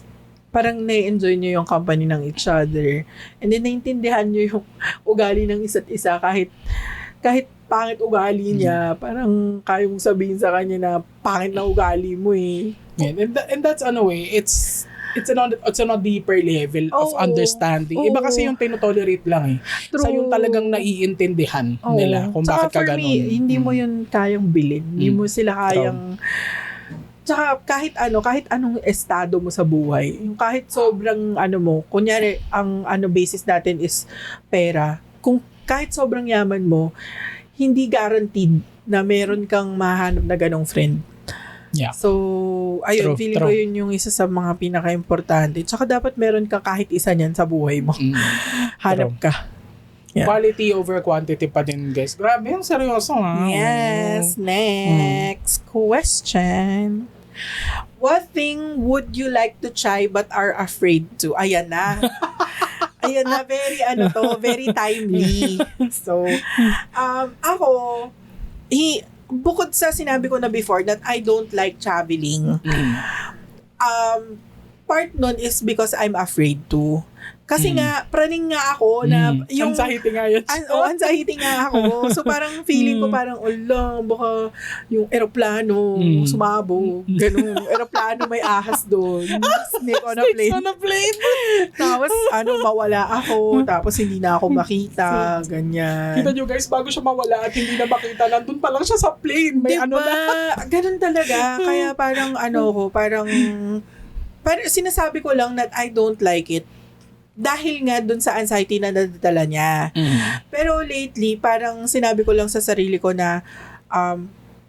parang na-enjoy nyo yung company ng each other. And then naintindihan nyo yung ugali ng isa't isa kahit pangit ugali niya, parang kaya mong sabihin sa kanya na pangit na ugali mo eh. And that's it's on a deeper level of understanding. Iba kasi yung tinotolerate lang eh. True. Sa yung talagang naiintindihan nila kung bakit ka ganun. For me, hindi mo yun kayang bilhin. Hindi mo sila kayang... Tsaka kahit anong estado mo sa buhay, yung kahit sobrang kunyari, ang basis natin is pera. Kung kahit sobrang yaman mo, hindi guaranteed na meron kang mahanap na ganong friend. Yeah. So, ayun, feeling ko yun yung isa sa mga pinaka-importante. Tsaka dapat meron ka kahit isa niyan sa buhay mo. Hanap ka. Yeah. Quality over quantity pa din, guys. Grabe, yung seryoso nga. Yes. Next question. What thing would you like to try but are afraid to? Ayan na. Ayan na, very very timely. So, ako, bukod sa sinabi ko na before that I don't like traveling, part nun is because I'm afraid to. Kasi nga, praning nga ako na yung... Anxiety nga yun. Anxiety nga ako. So parang feeling ko parang, baka yung eroplano, sumabog, ganun. Eroplano may ahas doon. Snake on a plane. On a plane. Tapos, mawala ako. Tapos hindi na ako makita. Ganyan. Kita nyo guys, bago siya mawala at hindi na makita, nandun pa lang siya sa plane. May diba? Ganun talaga. Kaya parang parang sinasabi ko lang that I don't like it. Dahil nga dun sa anxiety na nadadala niya. Pero lately, parang sinabi ko lang sa sarili ko na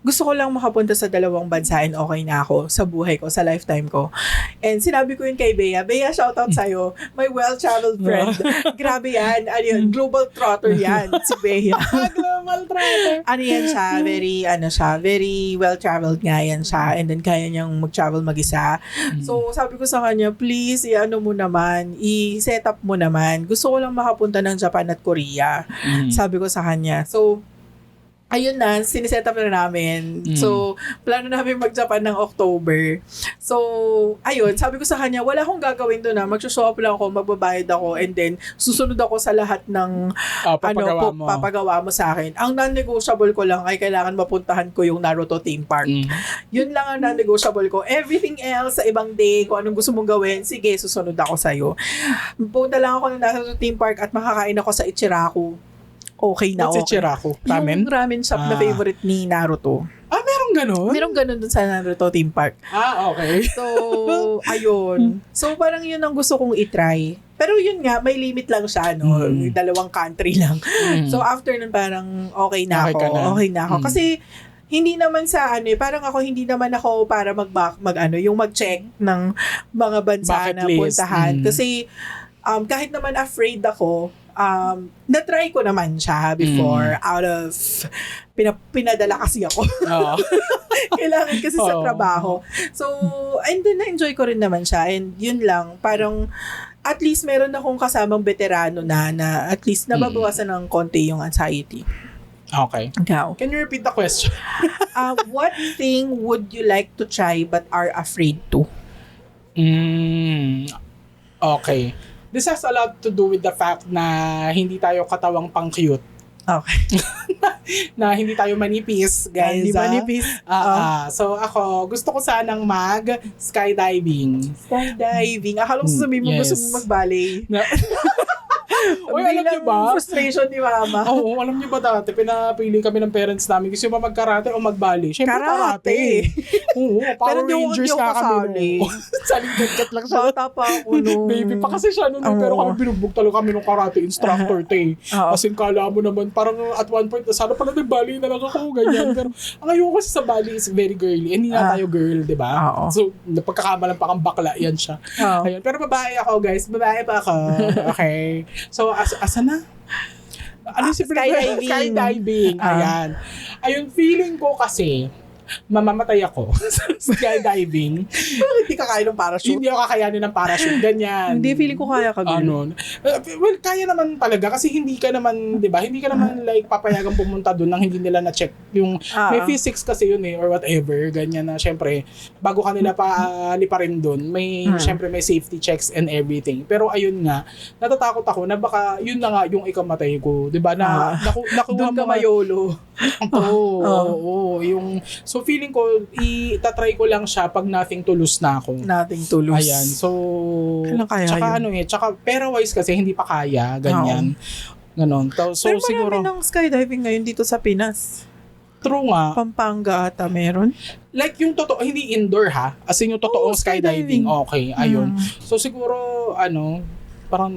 gusto ko lang makapunta sa 2 bansa and okay na ako sa buhay ko, sa lifetime ko. And sinabi ko yun kay Bea. Bea, shoutout sa'yo. My well-traveled friend. Grabe yan. Global trotter yan. Si Bea. Global trotter. Yan siya. Very well-traveled nga yan siya. And then kaya niyang mag-travel mag-isa. So, sabi ko sa kanya, please, mo naman. I-set up mo naman. Gusto ko lang makapunta ng Japan at Korea. Sabi ko sa kanya. So, ayun na, siniset up na namin. So, plano namin mag-Japan ng October. So, ayun, sabi ko sa kanya, wala akong gagawin doon na. Mag-show up lang ako, magbabayad ako, and then susunod ako sa lahat ng papagawa mo sa akin. Ang non-negotiable ko lang ay kailangan mapuntahan ko yung Naruto theme park. Yun lang ang non-negotiable ko. Everything else, sa ibang day, kung anong gusto mong gawin, sige, susunod ako sa'yo. Punta lang ako ng Naruto theme park at makakain ako sa Ichiraku. Okay na. What's Ichiraku? Ramen? Yung ramen shop na favorite ni Naruto. Meron ganun? Meron ganun dun sa Naruto theme park. Okay. So, ayun. So, parang yun ang gusto kong itry. Pero yun nga, may limit lang siya, 2 country lang. So, after nun parang okay na ako. Kasi, hindi naman sa parang ako hindi naman ako para mag-check ng mga bansa bucket na list. Puntahan. Kasi, kahit naman afraid ako, na-try ko naman siya before out of pinadala kasi ako. Kailangan kasi sa trabaho. So, and then na-enjoy ko rin naman siya. And yun lang, parang at least meron akong kasamang veterano na at least nababawasan ng konti yung anxiety. Okay. Ikaw. Can you repeat the question? What thing would you like to try but are afraid to? Okay. This has a lot to do with the fact na hindi tayo katawang pang-cute. Okay. Na hindi tayo manipis, guys. Hindi manipis. So ako, gusto ko sanang mag-skydiving. Skydiving. Akala ko sasabihin mo Yes. gusto mo mag-ballet. Uy, alam niyo ba? Frustration ni mama. Oo, alam niyo ba dati, pinapili kami ng parents namin gusto mo mag-karate o mag-ballet? Siyempre karate. Oo, Power Pero Rangers hindi ako nga kami. kasali. Saling-gat lang siya. Bata pa ako nung... Baby pa kasi siya noon, pero kami binugbog talaga kami ng karate instructor, te. Oo. Kasi kala mo naman, parang at one point, sana pala nag-ballet na lang ako, ganyan. Pero ang ayoko kasi sa ballet is very girly. Hindi nga tayo girl, di ba? Oo. So, napagkakamalan pa kang bakla, yan siya. Oo. Ayun. Pero babae ako, guys. Babae pa ako. Okay. So, asa na? Ano si Skydiving. Skydiving. Ayan. Ayun, feeling ko kasi, mamamatay ako sa skydiving. Hindi ka kaya ng parachute? Hindi ako kakayanin ng parachute. Ganyan. Hindi, feeling ko kaya ka. Ano? Well, kaya naman talaga kasi hindi ka naman, 'di ba? Hindi ka naman like papayagang pumunta doon nang hindi nila na-check yung may physics kasi yun or whatever, ganyan na syempre bago ka nila paaliparin doon, may syempre may safety checks and everything. Pero ayun nga, natatakot ako na baka yun na nga yung ikamatay ko, 'di ba? Na nakuha Doon ka mo mayolo. Oo, yung so feeling ko itatry ko lang siya pag nothing to lose na ako. Nothing to lose. Ayan. So, Kailan kaya tsaka yun? tsaka pera-wise kasi hindi pa kaya, ganyan. Ganon. So, Pero siguro, marami ng skydiving ngayon dito sa Pinas. true nga. Pampanga ata meron. Like yung totoo, hindi indoor ha. As in yung totoong skydiving. Okay, ayun. So, siguro, parang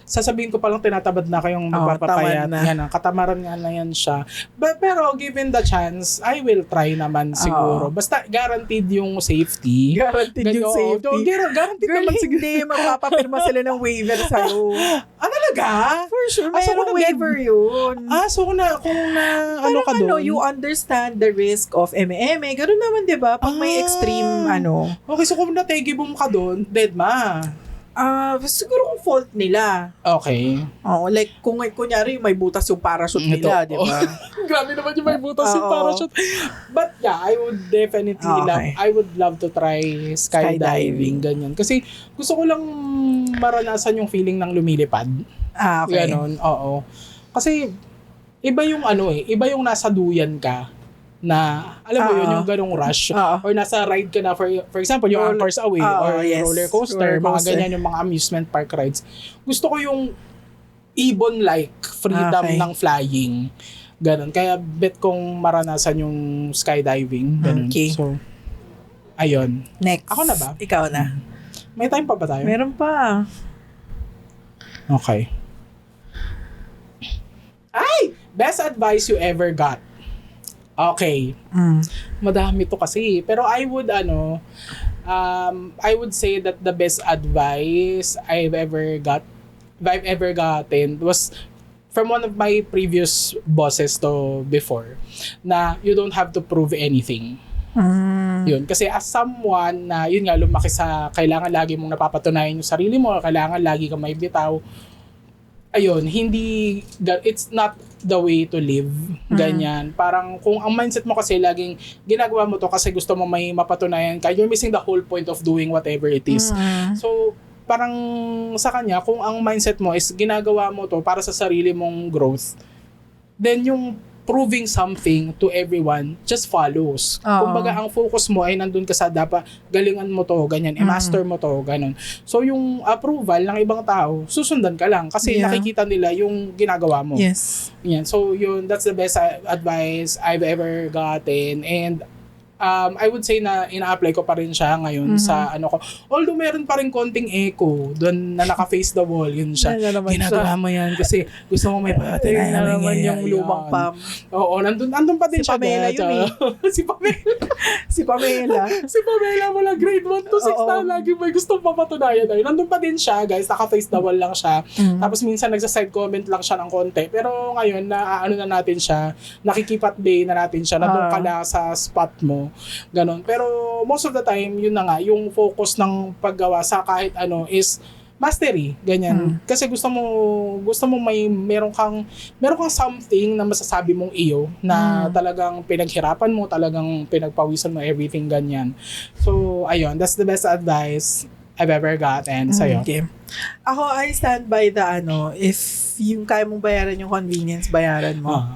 sasabihin ko palang tinatabad na kayong magpapapayat. tamad na. Yan, katamaran nga na yan siya. Pero given the chance, I will try naman siguro. Basta guaranteed yung safety. Guaranteed yung safety. Guaranteed Girl, naman siguro. hindi. Magpapapirma sila ng waiver sa'yo. Talaga? For sure. Ah, so Mayroong kung waiver yun. So kung na ano ka Parang doon? you understand the risk of MMA. Ganun naman, di ba? Pag may extreme, Okay, so kung nategi boom ka doon, dead ma. siguro kung fault nila. Okay. Oo, like, kung kunyari may butas yung parachute nila, di ba? Grabe naman yung may butas yung Oo. parachute. But yeah, I would definitely Okay. I would love to try skydiving, ganyan. Kasi gusto ko lang maranasan yung feeling ng lumilipad. Okay. Ganon, oo. Kasi iba yung iba yung nasa duyan ka na alam mo yun yung ganong rush or nasa ride ka na for example yung Anchor's Away or roller coaster, mga ganyan yung mga amusement park rides. Gusto ko yung ibon-like freedom ng flying. Ganon. Kaya bet kong maranasan yung skydiving. Ganon. Okay. So, ayun. Next. Ako na ba? Ikaw na. May time pa ba tayo? Meron pa. Okay. Ay! Best advice you ever got. Okay. Madami to kasi. Pero I would say that the best advice I've ever gotten was from one of my previous bosses to before na you don't have to prove anything. Yun. Kasi as someone na yun nga lumaki sa kailangan lagi mong napapatunayan yung sarili mo, kailangan lagi kang may bitaw. Ayun, it's not the way to live. Ganyan. Parang kung ang mindset mo kasi laging ginagawa mo to kasi gusto mo may mapatunayan ka, you're missing the whole point of doing whatever it is. So, parang sa kanya, kung ang mindset mo is ginagawa mo to para sa sarili mong growth, then yung proving something to everyone just follows. Kumbaga, ang focus mo ay nandun ka sa dapat galingan mo to, ganyan, i-master mo to, ganun. So, yung approval ng ibang tao, susundan ka lang kasi nakikita nila yung ginagawa mo. Yes. Yan. So, that's the best advice I've ever gotten. And I would say na ina-apply ko pa rin siya ngayon sa ko. Although meron pa rin konting echo doon na naka-face the wall, yun siya. Ginagawa mo yan kasi gusto mo may pattern na naman yung lumang Pam. Oo, nandun pa din Si siya. Pamela yun Si Pamela. Si Pamela. Si Pamela mula grade 1 to 6 na lagi may gustong papatunayan. Nandun pa din siya, guys. Naka-face the wall lang siya. Tapos minsan nagsa-side comment lang siya ng konti. Pero ngayon, na natin siya, nakikipatbay na natin siya, nandun ka na sa spot mo. Ganon. Pero most of the time, yun na nga, yung focus ng paggawa sa kahit is mastery, ganyan. Kasi gusto mo meron kang something na masasabi mong iyo na talagang pinaghirapan mo, talagang pinagpawisan mo, everything ganyan. So, ayun, that's the best advice I've ever gotten. Sa'yo? Okay. Ako, I stand by the if yung kaya mong bayaran yung convenience, bayaran mo.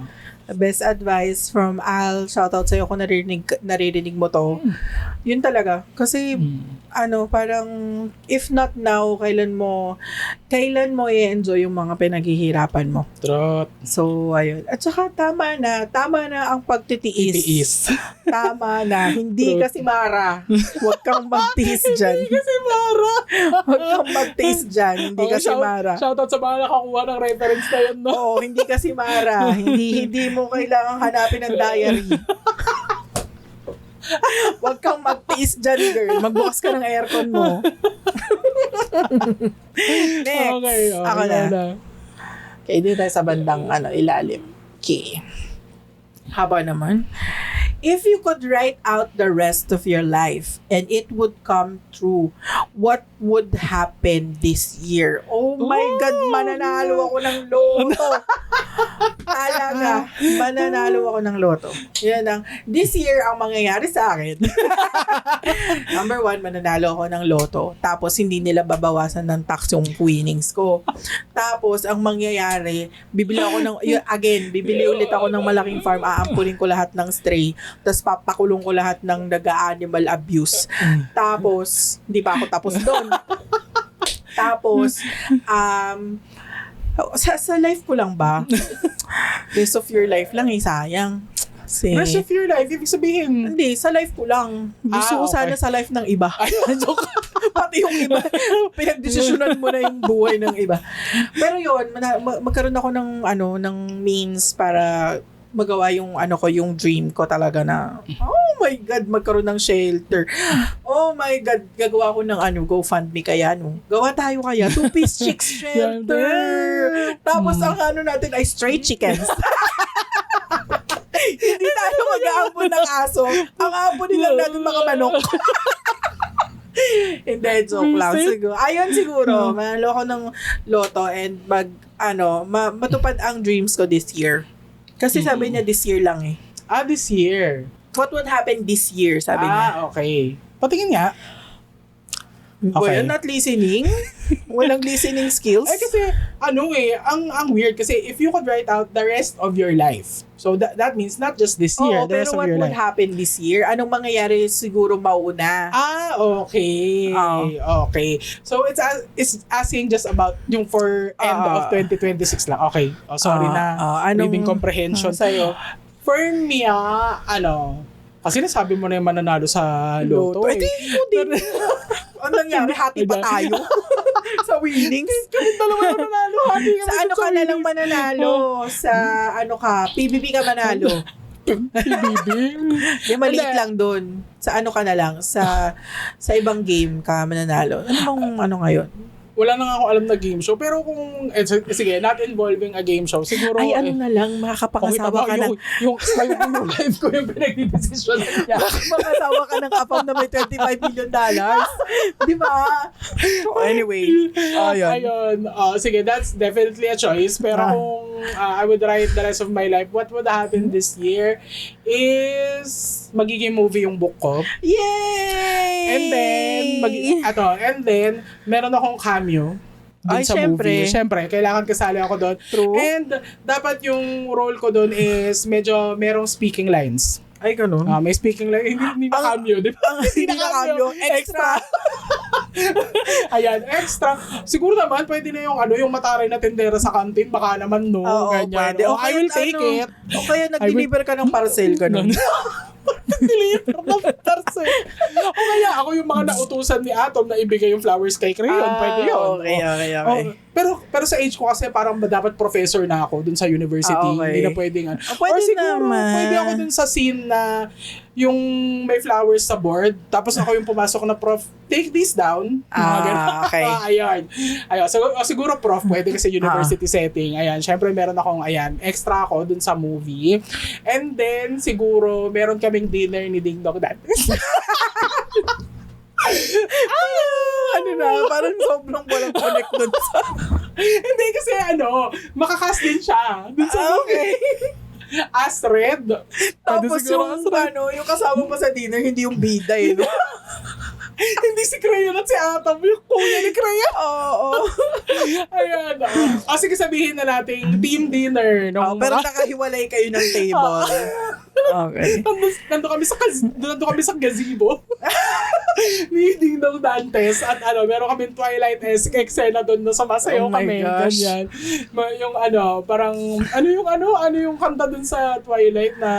The best advice from Al, shoutout sa'yo kung naririnig mo to. Yun talaga. Kasi, parang, if not now, kailan mo i-enjoy yung mga pinaghihirapan mo. Truth. So, ayun. At saka, tama na ang pagtitiis. Titiis. Tama na. Hindi kasi Mara. Huwag kang magtiis dyan. Hindi kasi Mara. Huwag kang magtiis dyan. Hindi kasi Mara. Shoutout sa mga nakakuha ng reference na yun, no? Oo, hindi kasi Mara. Hindi mo kailangang hanapin ang diary. Huwag kang magtiis dyan, girl. Magbukas ka ng aircon mo. Next. Okay, Ako na. Okay, dito tayo sa bandang ilalim. Okay. Haba naman. If you could write out the rest of your life and it would come true, what would happen this year? Oh my God, mananalo ako ng loto. Talaga, mananalo ako ng loto. Yan ang, this year ang mangyayari sa akin. Number 1, mananalo ako ng loto. Tapos, hindi nila babawasan ng tax yung winnings ko. Tapos, ang mangyayari, bibili ulit ako ng malaking farm, aampunin ko lahat ng stray, tapos papakulong ko lahat ng nag-animal abuse. Tapos, hindi pa ako tapos doon. Tapos, sa life ko lang ba? Rest of your life lang, sayang. Kasi, Rest of your life, ibig sabihin. hindi, sa life ko lang. Gusto ko sana sa life ng iba. Pati yung iba. Pinagdesisyonan mo na yung buhay ng iba. Pero yun, magkaroon ako ng means para magawa yung yung dream ko talaga na, oh my God, magkaroon ng shelter. Oh my God, gagawa ko ng GoFundMe kaya, gawa tayo kaya, 2-piece chicks shelter. Tapos ang natin ay stray chickens. Hindi tayo mag-aambon ng aso. Ang aambonin lang natin mga manok. Hindi, joke lang. Siguro, manalo ko ng loto and matupad ang dreams ko this year. Kasi sabi niya this year lang eh. This year. What would happen this year, sabi niya. Okay. Patingin nga. Boy, not listening? Walang listening skills? Kasi, ang weird kasi if you could write out the rest of your life, so that means not just this year, the rest of your life. Pero what would happen this year? Anong mangyayari siguro mauna? Okay. Okay. So, it's asking just about yung for end of 2026 lang. Okay. Sorry na. Reading comprehension. Sa'yo? For me, kasi nasabi mo na yung mananalo sa loto. Pwede ko din. Ano nangyari? Hati pa tayo? Sa winnings? Kami dalawa na mananalo. Sa ka na lang mananalo? Sa PBB ka manalo? PBB? Di, maliit lang doon. Sa ka na lang? Sa ibang game ka mananalo? Ano bang ngayon? Wala na nga ako alam na game show. Pero kung, sige, not involving a game show, siguro, ay, na lang, makakapangasawa ka ng... Yung life ko yung pinagdidesisyon niya. Makakasawa ka ng apam na may $25 million. Di ba? Anyway. Ayun. Sige, that's definitely a choice. Pero kung I would write the rest of my life, what would happen this year is magiging movie yung book ko. Yay! And then, meron akong cameo dun sa movie. Siyempre, kailangan kasali ako doon. True. And dapat yung role ko doon is medyo merong speaking lines. Ay, ganun? May speaking line. Hindi na cameo, di ba? Hindi na cameo. Extra. Ayan, extra. Siguro naman, pwede na yung mataray na tendera sa kantin. Baka naman, no? Oo, ganyan. pwede. I will take it. O kaya nag-deliver ka ng parcel, ganun. Deliver ng parcel. O kaya ako yung mga nautusan ni Atom na ibigay yung flowers kay Crayon. Pwede yun. Okay. Pero sa age ko kasi parang dapat professor na ako dun sa university. Hindi na pwedeng pwede or siguro, naman. pwede ako dun sa scene na yung may flowers sa board. Tapos ako yung pumasok na, prof, take this down. Okay. Ayun. So, siguro prof, pwede kasi university setting. Ayan, syempre meron akong, extra ako dun sa movie. And then, siguro, meron kaming dinner ni Ding Dong dati. Parang sobrang walang connect dun sa... Hindi kasi makakast din siya. Dun sa movie. As Red. Tapos yung kasama pa sa dinner, hindi yung bida no? Hindi si Crayon at si Atom, yung kuya ni Crayon. Oo. Ayan. Sige, sabihin na natin, team dinner. Pero nakahiwalay kayo ng table. Okay. Nandun kami sa gazebo. Ni Ding Dong Dantes. At meron kami Twilight-esque eksena doon na sumasayaw kami. Gosh. Ganyan. Yung parang, ano yung kanta doon sa Twilight na...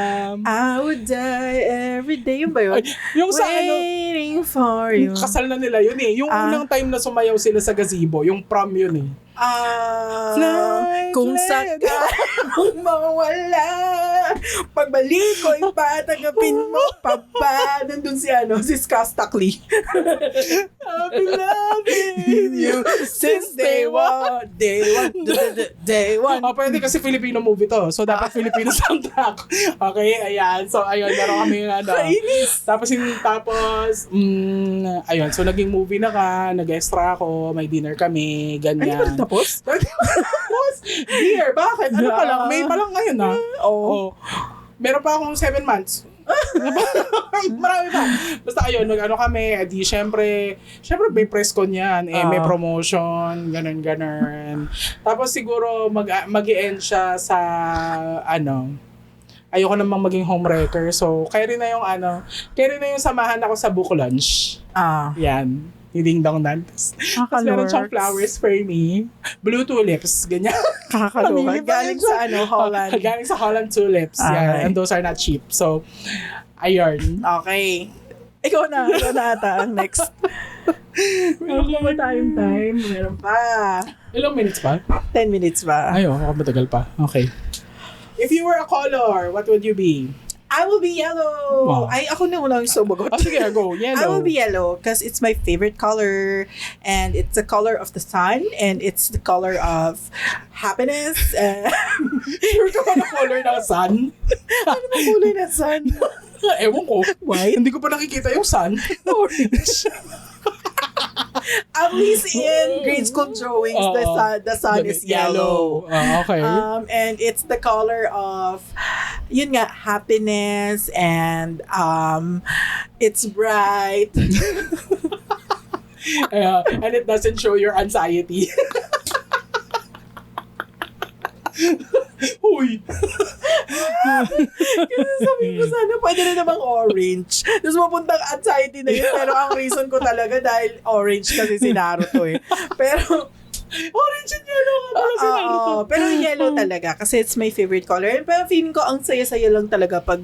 I would die every day. Yung ba yun? Yung sa Waiting for you. kasal na nila yun eh. Yung unang time na sumayaw sila sa gazebo, yung prom yun eh. Kung sakaling mawala, pagbalik ko ipatagapin mo pa ba? Nandun si Skastakli. I've been loving you since day one. Day one. Pwede kasi Filipino movie to. So, dapat Filipino soundtrack. Okay, ayan. So, ayun, meron kami Tapos, ayun. So, naging movie na ka, nag-extra ako, may dinner kami, ganyan. Ano ba tapos? Dear, bakit? Ano pa lang? May pa lang ngayon na. Oo. Meron pa akong 7 months. Marami pa. Basta ayun, kami, syempre may press con yan, may promotion, ganun. Tapos siguro mag-i-end siya sa, ayoko namang maging homewrecker. So, kaya rin na yung samahan ako sa book lunch. Yan. Ding Dong Dantes. Tapos meron siyang flowers for me. Blue tulips. Ganyan. Kakaloka. Galing sa Holland. Galing sa Holland tulips. Okay. Yeah, and those are not cheap. So, ayun. Okay. Ikaw na ata ang next. Meron pa ba tayong time? Meron pa. Ilang minutes pa? 10 minutes ba? Ay, matagal pa. Okay. If you were a color, what would you be? I will be yellow. Wow. Ay, ako na ulang sumagot. Sige, go. Yellow. I will be yellow because it's my favorite color and it's the color of the sun and it's the color of happiness. Sure ka ba na color ng sun? Ano ba kulay ng sun? Ewan ko. White? Hindi ko pa nakikita yung sun. Orange. At least in grade school drawings, the sun is yellow. Okay. And it's the color of, yun nga, happiness and it's bright. And it doesn't show your anxiety. Uy! Kasi sabi ko sana pwede na namang orange. Tapos mapuntang anxiety na yun. Pero ang reason ko talaga dahil orange kasi si Naruto eh. Pero Orange and yellow nga pala si Naruto. pero yellow talaga kasi it's my favorite color. Pero feeling ko ang saya-saya lang talaga pag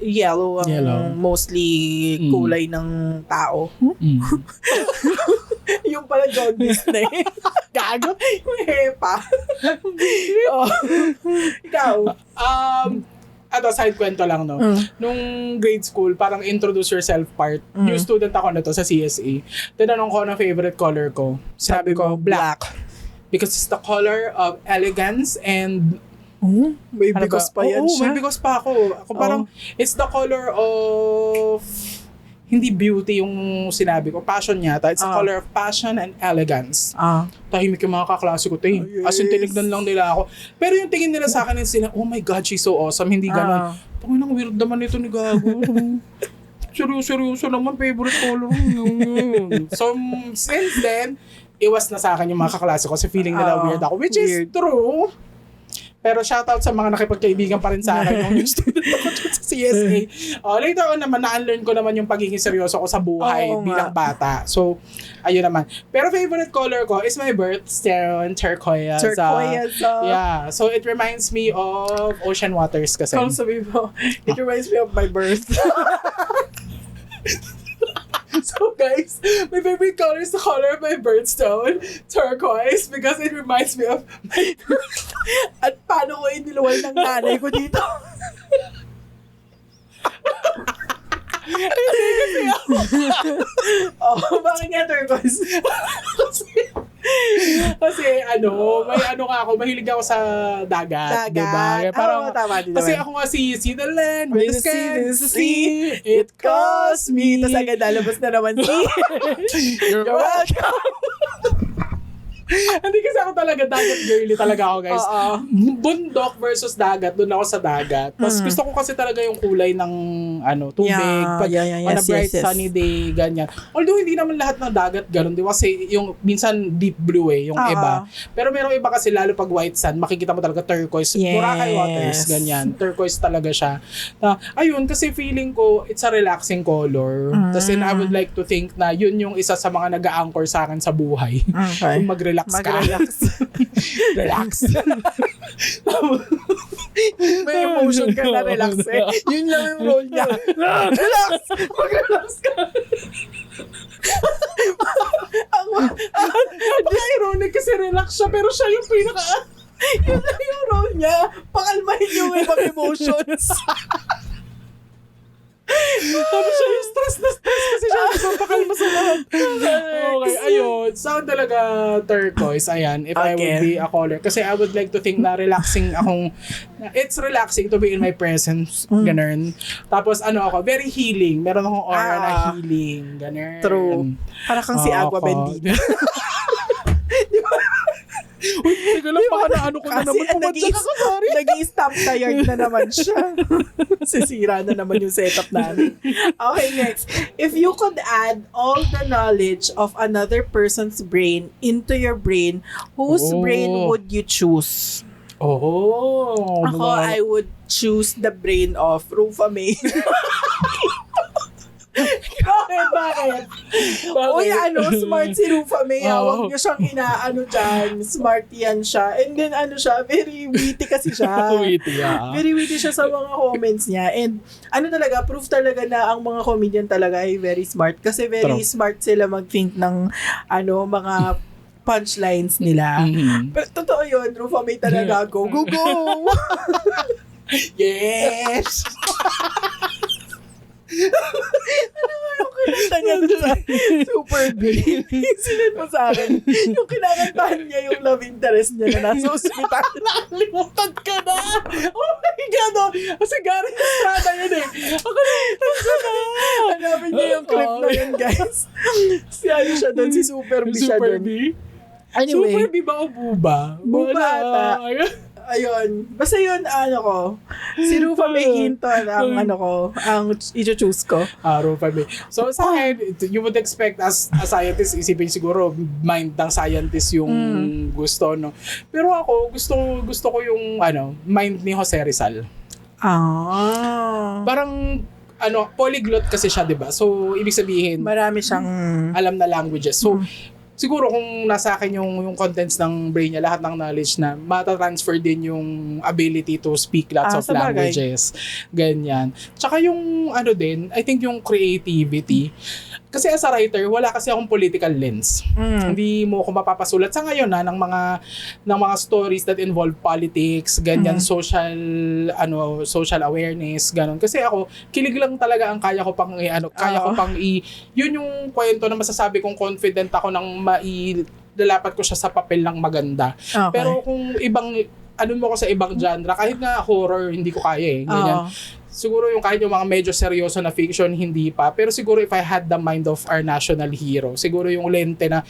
yellow ang mostly kulay ng tao. Yung pala jaundice na eh. Gago. Yung hepa. Ikaw. Side kwento lang, no? Nung grade school, parang introduce yourself part. New student ako na to sa CSA. Tinanong ko ng favorite color ko. Sabi ko, black. Because it's the color of elegance and May bigos pa yan siya. May bigos pa ako. Parang, it's the color of hindi beauty yung sinabi ko. Passion yata. It's the color of passion and elegance. Tahimik yung mga kaklase ko. As in, tinignan lang nila ako. Pero yung tingin nila sa akin, sila, oh my God, she's so awesome. Hindi ganon. Tanginang weird naman ito ni Gago. Seryoso naman, favorite color. So, since then, iwas na sa akin yung mga kaklase ko kasi feeling nila weird ako. Which is true. Pero shoutout sa mga nakipagkaibigan pa rin sa akin yung student ako sa CSA. Later on naman, na-unlearn ko naman yung pagiging seryoso ko sa buhay bilang bata. So, ayun naman. Pero favorite color ko is my birthstone, turquoise. Turquoise. Yeah. So, it reminds me of ocean waters kasi. Kung sabi mo, it reminds me of my birth. So guys, my favorite color is the color of my birthstone, turquoise, because it reminds me of my birth. At paano ko iniluwal ng nanay ko dito? Bakit nga turquoise? Kasi may nga ako, mahilig ako sa dagat. Diba? Parang, tama din kasi naman. ako nga see the land, the sky, the sea, it calls me. Tapos agad lalabas na naman si You're welcome. Hindi kasi ako talaga dagat girly talaga ako, guys. Oo. Bundok versus dagat, doon ako sa dagat. Tapos gusto ko kasi talaga yung kulay ng tubig. On a bright sunny day, ganyan. Although hindi naman lahat ng dagat ganun, di ba? Kasi yung minsan deep blue yung iba. Pero merong iba kasi lalo pag white sand, makikita mo talaga turquoise. Boracay waters, ganyan. Turquoise talaga siya. Ayun, kasi feeling ko, it's a relaxing color. Tapos I would like to think na yun yung isa sa mga nag-a-anchor sa akin sa buhay. Okay. Yung mag-relax ka. Relax. May emotion ka na relax eh. Yun lang yung role niya. Relax! Mag-relax ka! Ironic kasi relax siya, pero siya yung pinaka... Yun lang yung role niya. Pakalmahin yung ibang emotions. Tapos siya yung stress kasi siya nagpapakalma sa lahat. Okay, ayun. Sound talaga turquoise. Ayan, if I would be a caller. Kasi I would like to think na relaxing akong... It's relaxing to be in my presence. Ganun. Tapos ako, very healing. Meron akong aura na healing. Ganun. True. Para kang si Agua Bendita. Uy, teka lang, baka na ko na naman pumadya ka, sorry. Nag-i-stop tired na naman siya. Sisira na naman yung setup namin. Okay, next. If you could add all the knowledge of another person's brain into your brain, whose brain would you choose? Ako, I would choose the brain of Rufa May. Bakit? Uy, smart si Rufa May. Huwag niyo siyang inaano dyan. Smart yan siya. And then, siya, very witty kasi siya. Very witty siya sa mga comments niya. And, talaga, proof talaga na ang mga comedian talaga ay very smart. Kasi very smart sila mag-think ng, mga punchlines nila. Pero, totoo yun, Rufa May talaga. Go, go, go! Yes! Ano nga yung kinanta niya dun sa Super Big? Sinend mo sa akin. Yung kinakantahan niya yung love interest niya na nasa ospital. Nakalimutan ka na! Oh my God! Kasi Gary Estrada yun eh. Nakalimutan ka na! Hanapin niyo yung clip na yun, guys. Siya doon, si Super B siya doon. Anyway. Super B ba o Buba? Buba ata. Ayun. Basta yun, si Rufa May Hinton ang i-choose ko. Rufa May. So, sa akin, you would expect as a scientist, isipin siguro, mind ng scientist yung gusto, no? Pero ako, gusto ko yung, mind ni Jose Rizal. Parang, polyglot kasi siya, diba? So, ibig sabihin, marami siyang alam na languages. So, siguro kung nasa akin yung contents ng brain niya, lahat ng knowledge na matatransfer din yung ability to speak lots of languages. Ganyan. Tsaka yung din, I think yung creativity. Kasi as a writer, wala kasi akong political lens. Hindi mo ako mapapasulat sa ngayon ng mga stories that involve politics, ganyan, social awareness, ganon. Kasi ako, kilig lang talaga ang kaya ko pang yun yung kwento na masasabi kong confident ako nang mailalapat ko siya sa papel ng maganda. Okay. Pero kung mo ko sa ibang genre, kahit nga horror, hindi ko kaya ganyan. Siguro yung kahit yung mga medyo seryoso na fiction, hindi pa. Pero siguro if I had the mind of our national hero, siguro yung lente na,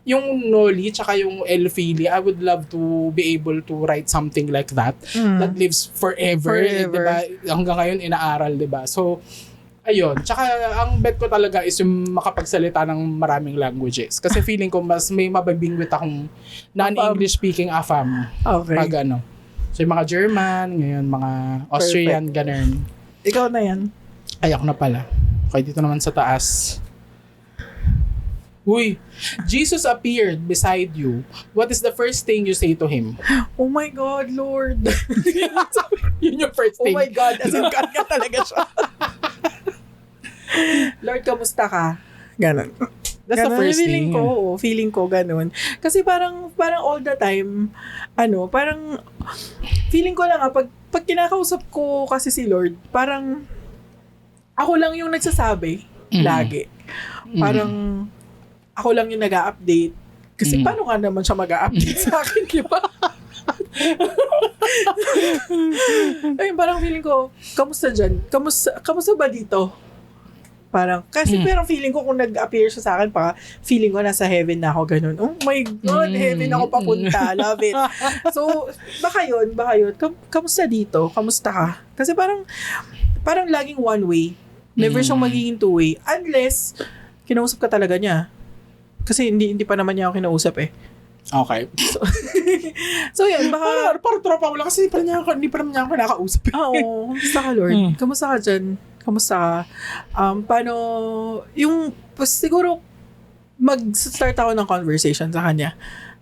yung Noli, tsaka yung El Fili, I would love to be able to write something like that. That lives forever. Diba? Hanggang ngayon, inaaral, diba? So, ayun. Tsaka, ang bet ko talaga is yung makapagsalita ng maraming languages. Kasi feeling ko mas may mababingwit akong non-English speaking AFAM. Okay. Pag So, yung mga German, ngayon, mga Austrian, ganun. Ikaw na yan. Ay, ako na pala. Okay, dito naman sa taas. Uy, Jesus appeared beside you. What is the first thing you say to Him? Oh my God, Lord. Yun yung first thing. Oh my God, as in God ka talaga siya. Lord, kamusta ka? Ganon. That's the first thing. Feeling ko ganun. Kasi parang all the time, parang feeling ko lang pag kinakausap ko kasi si Lord, parang ako lang yung nagsasabi lagi. Parang ako lang yung nag-a-update. Kasi paano nga naman siya mag-a-update sa akin, di ba? Ayun, parang feeling ko, kamusta dyan? Kamusta ba dito? Parang, kasi parang feeling ko kung nag-appear siya sa akin, feeling ko nasa heaven na ako, ganun. Oh my God, heaven ako papunta. Love it. So, baka yun. Kamusta dito? Kamusta ka? Kasi parang laging one way. Never siyang magiging two way. Unless, kinausap ka talaga niya. Kasi hindi pa naman niya ako kinausap eh. Okay. So yan, baka... Parang tropa mo lang kasi hindi pa naman niya ako nakakausap. Oo. Kamusta ka, Lord? Kamusta ka dyan? Kamusta ka? Paano... siguro, mag-start ako ng conversation sa kanya.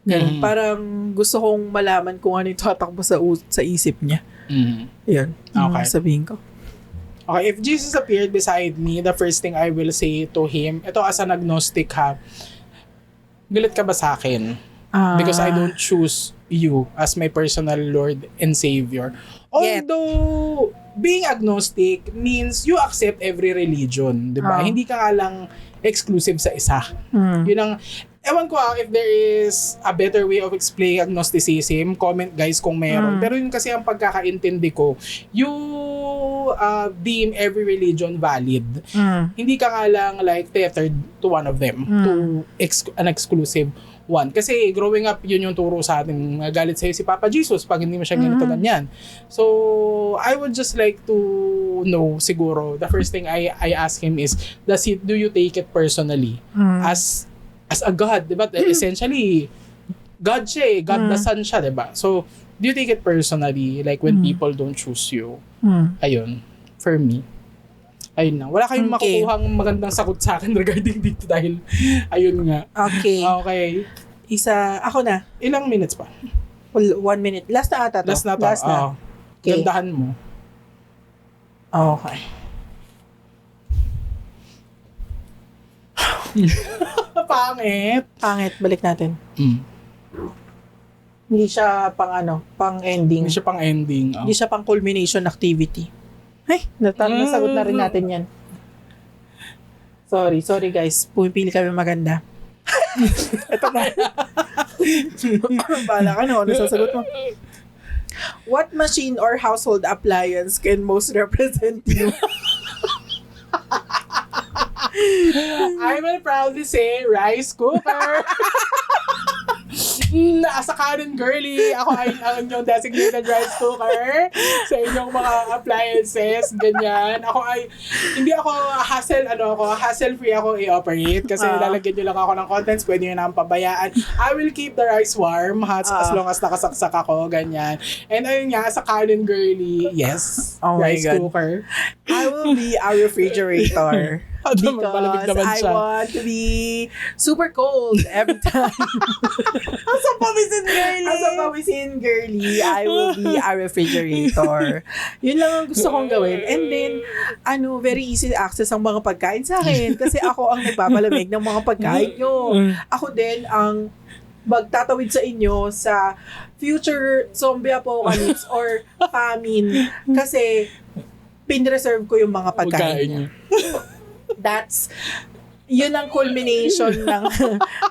Ganun. Parang gusto kong malaman kung ano yung tatakbo sa isip niya. Yun. Okay. Sabihin ko. Okay, if Jesus appeared beside me, the first thing I will say to him, ito as an agnostic ha, galit ka ba sa akin? Because I don't choose you as my personal Lord and Savior. Although, being agnostic means you accept every religion, di ba? Hindi ka nga lang exclusive sa isa. Yun ang, ewan ko if there is a better way of explaining agnosticism, comment guys kung meron. Pero yun kasi ang pagkakaintindi ko, you deem every religion valid. Hindi ka nga lang like tethered to one of them, to an exclusive one. Kasi growing up, yun yung turo sa atin. Galit sa'yo si Papa Jesus pag hindi mo siya ganito ganyan. So, I would just like to know siguro, the first thing I ask him is, do you take it personally? As a God, di ba? Essentially, God siya eh. God the Son siya, di ba? So, do you take it personally? Like when people don't choose you? Ayun. For me. Ayun na. Wala kayong makukuhang magandang sagot sa akin regarding dito dahil ayun nga. Okay. Okay. Ako na. Ilang minutes pa? 1 minute. Last na ata to. Last na to. Okay. Gandahan mo. Okay. Pangit. Balik natin. Hindi siya pang-ending. Hindi siya pang-ending. Hindi siya pang-culmination activity. Ay, nasagot na rin natin yan. Sorry guys. Pumipili kami maganda. Ito na. Bahala ka na. Ano sasagot mo? What machine or household appliance can most represent you? I will proudly say rice cooker. As a Karen girly, ako ay ang inyong designated rice cooker sa inyong mga appliances, ganyan. Hindi ako hassle-free ako i-operate kasi lalagyan nyo lang ako ng contents, pwede nyo na pabayaan. I will keep the rice warm as long as nakasaksak ako, ganyan. And ayun nga, as a Karen girly, yes, rice cooker. I will be a refrigerator. Because I siya. want to be super cold every time. As a pawisin girly, I will be a refrigerator. Yun lang ang gusto kong gawin. And then, very easy access ang mga pagkain sa akin. Kasi ako ang nagpapalamig ng mga pagkain nyo. Ako din ang magtatawid sa inyo sa future zombie apocalypse or famine. Kasi, pinreserve ko yung mga pagkain niya. Yun ang culmination ng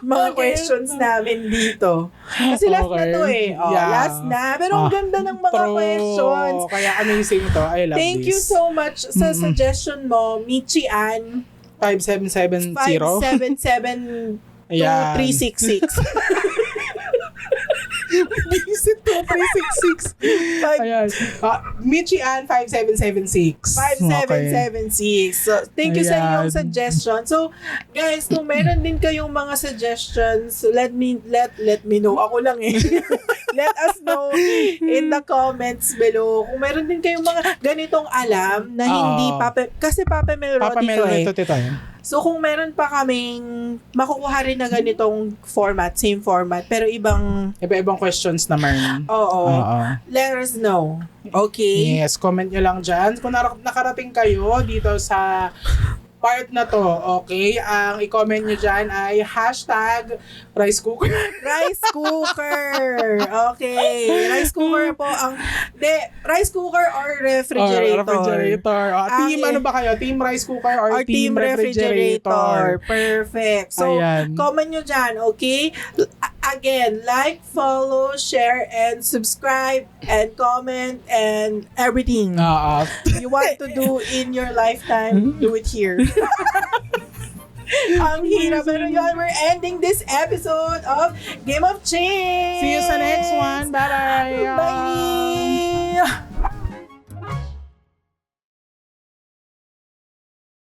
mga questions namin dito. Kasi last na to eh. Last na. Pero ang ganda ng mga questions. Kaya amazing to. I love Thank you so much sa suggestion mo, Michi Ann. 5770. 577-2366. Visit to 366. Ayan. Michi Ann 5776. 5776. So, thank you sa inyong suggestion. So, guys, kung meron din kayong mga suggestions, let me know. Ako lang eh. Let us know in the comments below. Kung meron din kayong mga ganitong alam na hindi kasi Papa Melrodi to eh. So, kung meron pa kaming makukuha rin na ganitong same format, pero ibang questions naman. Oo. Let us know. Okay? Yes, comment nyo lang dyan. Kung nakarating kayo dito sa part na to, okay? Ang i-comment nyo dyan ay #rice cooker. Rice cooker. Okay. Rice cooker po rice cooker or refrigerator. Refrigerator. Team ano ba kayo? Team rice cooker or team refrigerator? Perfect. So, comment nyo dyan, okay? Again, like, follow, share, and subscribe, and comment, and everything you want to do in your lifetime, do it here. Ang hirap. Pero yun, we're ending this episode of Game of Change. See you sa next one. Bye-bye. Bye!